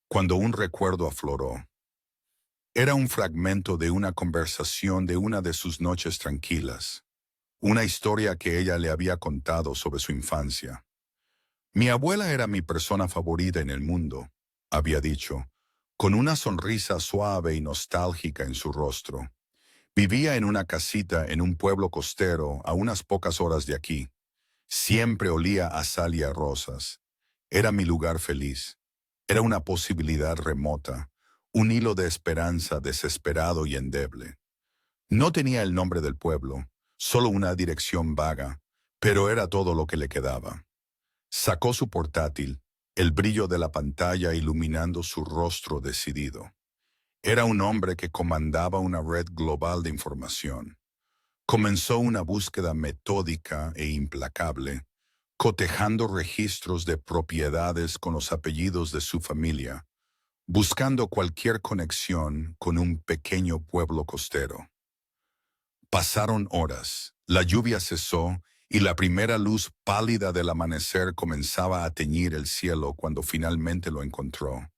cuando un recuerdo afloró. Era un fragmento de una conversación de una de sus noches tranquilas, una historia que ella le había contado sobre su infancia. Mi abuela era mi persona favorita en el mundo, había dicho, con una sonrisa suave y nostálgica en su rostro. Vivía en una casita en un pueblo costero a unas pocas horas de aquí. Siempre olía a sal y a rosas. Era mi lugar feliz. Era una posibilidad remota, un hilo de esperanza desesperado y endeble. No tenía el nombre del pueblo, solo una dirección vaga, pero era todo lo que le quedaba. Sacó su portátil, el brillo de la pantalla iluminando su rostro decidido. Era un hombre que comandaba una red global de información. Comenzó una búsqueda metódica e implacable, cotejando registros de propiedades con los apellidos de su familia, buscando cualquier conexión con un pequeño pueblo costero. Pasaron horas, la lluvia cesó y la primera luz pálida del amanecer comenzaba a teñir el cielo cuando finalmente lo encontró.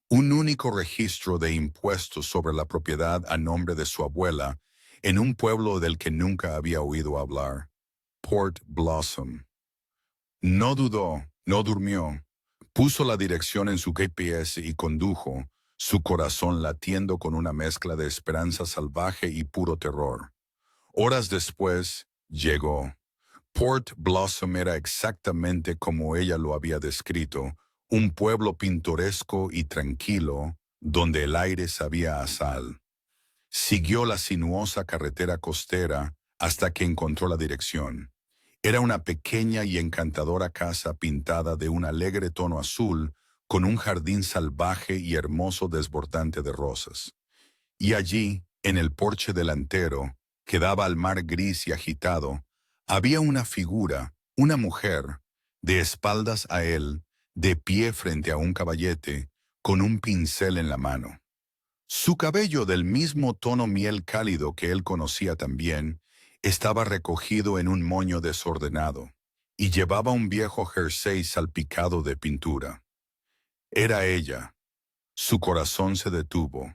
Un único registro de impuestos sobre la propiedad a nombre de su abuela en un pueblo del que nunca había oído hablar, Port Blossom. No dudó, no durmió. Puso la dirección en su GPS y condujo, su corazón latiendo con una mezcla de esperanza salvaje y puro terror. Horas después, llegó. Port Blossom era exactamente como ella lo había descrito, un pueblo pintoresco y tranquilo, donde el aire sabía a sal. Siguió la sinuosa carretera costera hasta que encontró la dirección. Era una pequeña y encantadora casa pintada de un alegre tono azul, con un jardín salvaje y hermoso desbordante de rosas. Y allí, en el porche delantero, que daba al mar gris y agitado, había una figura, una mujer, de espaldas a él, de pie frente a un caballete, con un pincel en la mano. Su cabello del mismo tono miel cálido que él conocía también, estaba recogido en un moño desordenado, y llevaba un viejo jersey salpicado de pintura. Era ella. Su corazón se detuvo.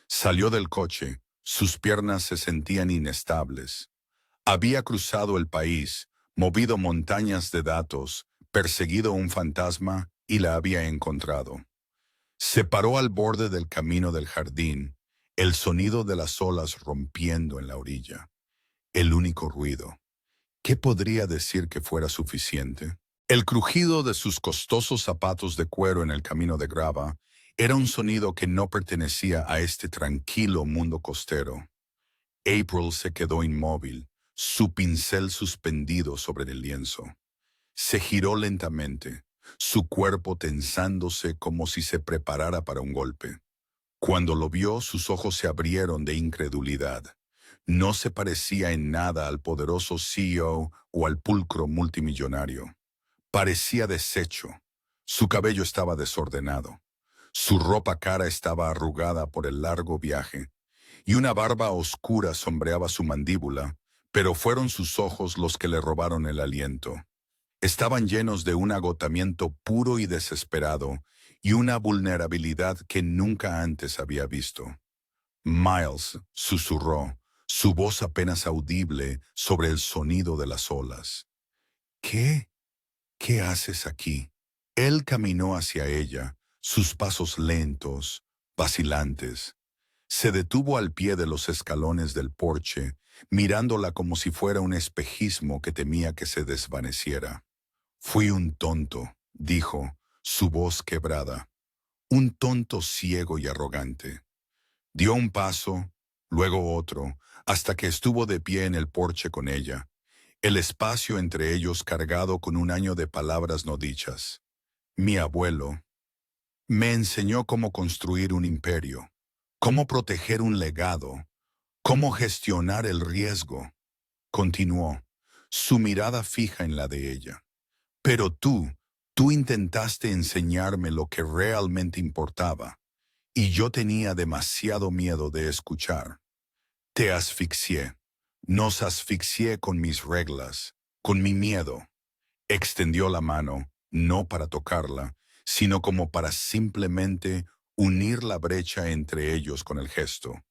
Salió del coche, sus piernas se sentían inestables. Había cruzado el país, movido montañas de datos, perseguido un fantasma y la había encontrado. Se paró al borde del camino del jardín, el sonido de las olas rompiendo en la orilla. El único ruido. ¿Qué podría decir que fuera suficiente? El crujido de sus costosos zapatos de cuero en el camino de grava era un sonido que no pertenecía a este tranquilo mundo costero. April se quedó inmóvil, su pincel suspendido sobre el lienzo. Se giró lentamente, su cuerpo tensándose como si se preparara para un golpe. Cuando lo vio, sus ojos se abrieron de incredulidad. No se parecía en nada al poderoso CEO o al pulcro multimillonario. Parecía deshecho. Su cabello estaba desordenado. Su ropa cara estaba arrugada por el largo viaje, y una barba oscura sombreaba su mandíbula, pero fueron sus ojos los que le robaron el aliento. Estaban llenos de un agotamiento puro y desesperado, y una vulnerabilidad que nunca antes había visto. Miles susurró, su voz apenas audible sobre el sonido de las olas. ¿Qué? ¿Qué haces aquí? Él caminó hacia ella, sus pasos lentos, vacilantes. Se detuvo al pie de los escalones del porche, mirándola como si fuera un espejismo que temía que se desvaneciera. Fui un tonto, dijo, su voz quebrada. Un tonto ciego y arrogante. Dio un paso, luego otro, hasta que estuvo de pie en el porche con ella, el espacio entre ellos cargado con un año de palabras no dichas. Mi abuelo me enseñó cómo construir un imperio, cómo proteger un legado, cómo gestionar el riesgo. Continuó, su mirada fija en la de ella. Pero tú intentaste enseñarme lo que realmente importaba, y yo tenía demasiado miedo de escuchar. Te asfixié. Nos asfixié con mis reglas, con mi miedo. Extendió la mano, no para tocarla, sino como para simplemente unir la brecha entre ellos con el gesto.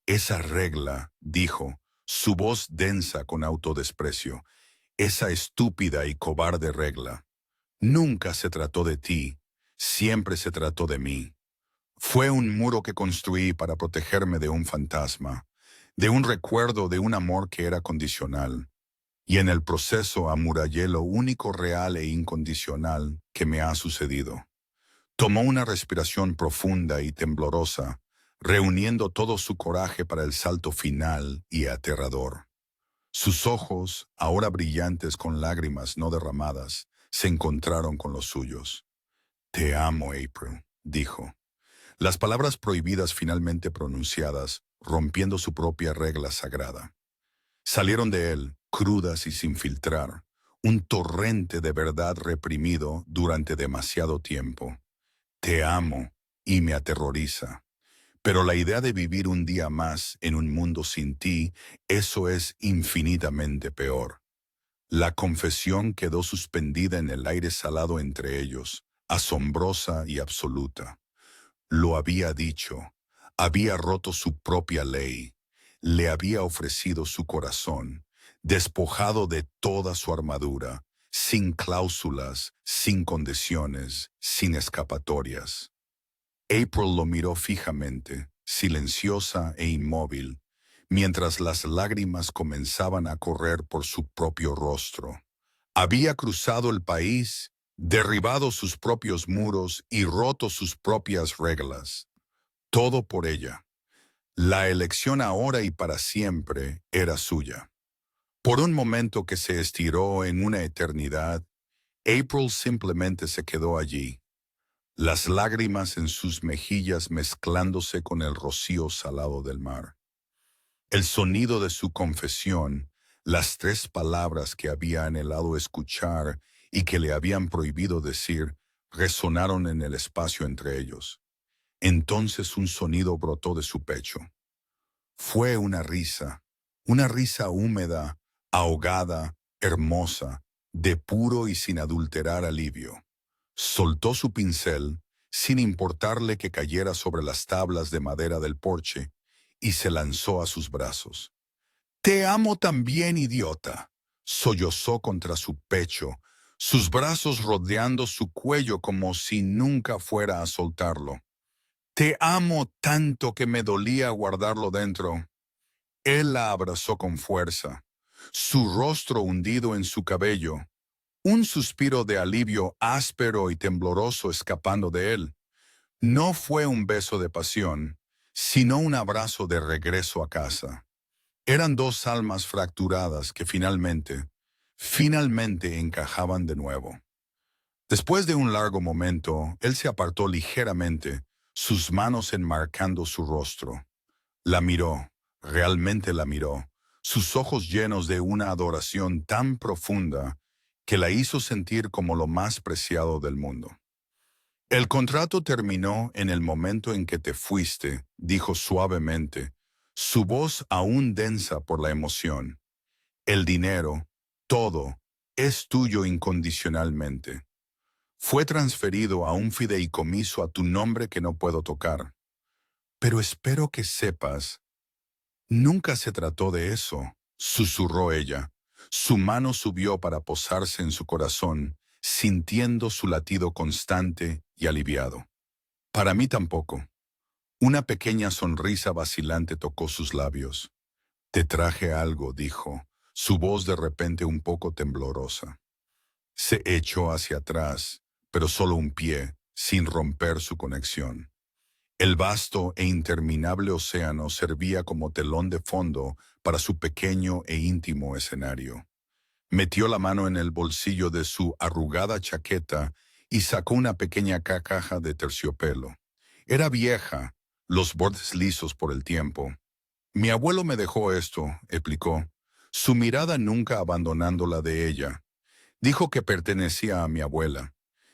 Esa regla, dijo, su voz densa con autodesprecio, esa estúpida y cobarde regla. Nunca se trató de ti, siempre se trató de mí. Fue un muro que construí para protegerme de un fantasma, de un recuerdo de un amor que era condicional, y en el proceso amurallé lo único real e incondicional que me ha sucedido. Tomó una respiración profunda y temblorosa, reuniendo todo su coraje para el salto final y aterrador. Sus ojos, ahora brillantes con lágrimas no derramadas, se encontraron con los suyos. Te amo, April, dijo. Las palabras prohibidas finalmente pronunciadas, rompiendo su propia regla sagrada. Salieron de él, crudas y sin filtrar, un torrente de verdad reprimido durante demasiado tiempo. Te amo y me aterroriza. Pero la idea de vivir un día más en un mundo sin ti, eso es infinitamente peor. La confesión quedó suspendida en el aire salado entre ellos, asombrosa y absoluta. Lo había dicho, había roto su propia ley, le había ofrecido su corazón, despojado de toda su armadura, sin cláusulas, sin condiciones, sin escapatorias. April lo miró fijamente, silenciosa e inmóvil, mientras las lágrimas comenzaban a correr por su propio rostro. Había cruzado el país, derribado sus propios muros y roto sus propias reglas. Todo por ella. La elección ahora y para siempre era suya. Por un momento que se estiró en una eternidad, April simplemente se quedó allí, las lágrimas en sus mejillas mezclándose con el rocío salado del mar. El sonido de su confesión, las tres palabras que había anhelado escuchar y que le habían prohibido decir, resonaron en el espacio entre ellos. Entonces un sonido brotó de su pecho. Fue una risa húmeda, ahogada, hermosa, de puro y sin adulterar alivio. Soltó su pincel, sin importarle que cayera sobre las tablas de madera del porche, y se lanzó a sus brazos. «Te amo también, idiota», sollozó contra su pecho, sus brazos rodeando su cuello como si nunca fuera a soltarlo. Te amo tanto que me dolía guardarlo dentro. Él la abrazó con fuerza, su rostro hundido en su cabello, un suspiro de alivio áspero y tembloroso escapando de él. No fue un beso de pasión, sino un abrazo de regreso a casa. Eran dos almas fracturadas que finalmente encajaban de nuevo. Después de un largo momento, él se apartó ligeramente, sus manos enmarcando su rostro. La miró, realmente la miró, sus ojos llenos de una adoración tan profunda que la hizo sentir como lo más preciado del mundo. El contrato terminó en el momento en que te fuiste, dijo suavemente, su voz aún densa por la emoción. El dinero, todo, es tuyo incondicionalmente. Fue transferido a un fideicomiso a tu nombre que no puedo tocar. Pero espero que sepas, nunca se trató de eso, susurró ella. Su mano subió para posarse en su corazón, sintiendo su latido constante y aliviado. Para mí tampoco. Una pequeña sonrisa vacilante tocó sus labios. Te traje algo, dijo, su voz de repente un poco temblorosa. Se echó hacia atrás, pero solo un pie, sin romper su conexión. El vasto e interminable océano servía como telón de fondo para su pequeño e íntimo escenario. Metió la mano en el bolsillo de su arrugada chaqueta y sacó una pequeña caja de terciopelo. Era vieja, los bordes lisos por el tiempo. Mi abuelo me dejó esto, explicó, su mirada nunca abandonando la de ella. Dijo que pertenecía a mi abuela.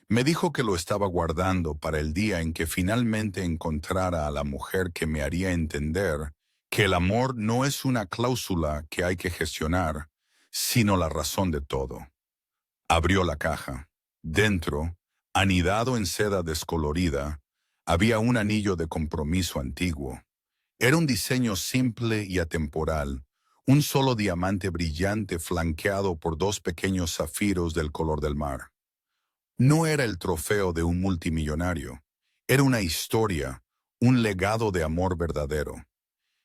Me dijo que lo estaba guardando para el día en que finalmente encontrara a la mujer que me haría entender que el amor no es una cláusula que hay que gestionar, sino la razón de todo. Abrió la caja. Dentro, anidado en seda descolorida, había un anillo de compromiso antiguo. Era un diseño simple y atemporal, un solo diamante brillante flanqueado por dos pequeños zafiros del color del mar. No era el trofeo de un multimillonario, era una historia, un legado de amor verdadero.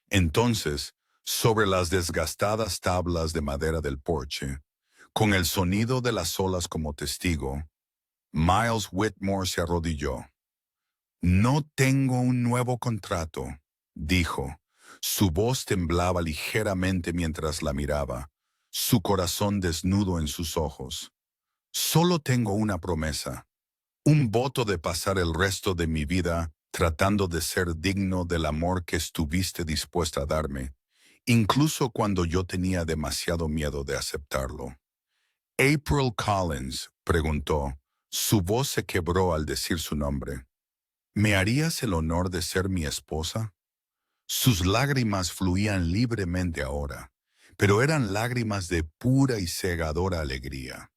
Entonces, sobre las desgastadas tablas de madera del porche, con el sonido de las olas como testigo, Miles Whitmore se arrodilló. No tengo un nuevo contrato, dijo. Su voz temblaba ligeramente mientras la miraba, su corazón desnudo en sus ojos. Solo tengo una promesa, un voto de pasar el resto de mi vida tratando de ser digno del amor que estuviste dispuesta a darme, incluso cuando yo tenía demasiado miedo de aceptarlo. April Collins preguntó. Su voz se quebró al decir su nombre. ¿Me harías el honor de ser mi esposa? Sus lágrimas fluían libremente ahora, pero eran lágrimas de pura y cegadora alegría.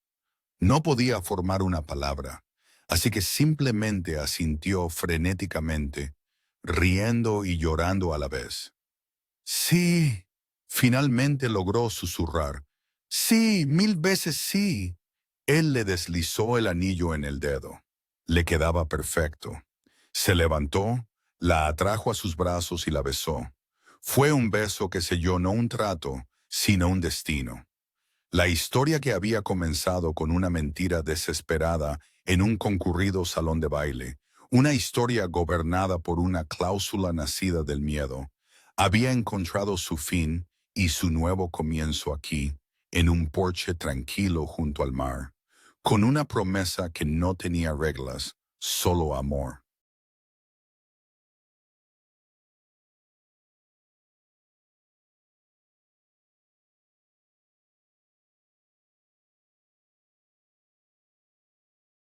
No podía formar una palabra, así que simplemente asintió frenéticamente, riendo y llorando a la vez. Sí, finalmente logró susurrar. Sí, 1000 veces sí. Él le deslizó el anillo en el dedo. Le quedaba perfecto. Se levantó, la atrajo a sus brazos y la besó. Fue un beso que selló no un trato, sino un destino. La historia que había comenzado con una mentira desesperada en un concurrido salón de baile, una historia gobernada por una cláusula nacida del miedo, había encontrado su fin y su nuevo comienzo aquí, en un porche tranquilo junto al mar, con una promesa que no tenía reglas, solo amor.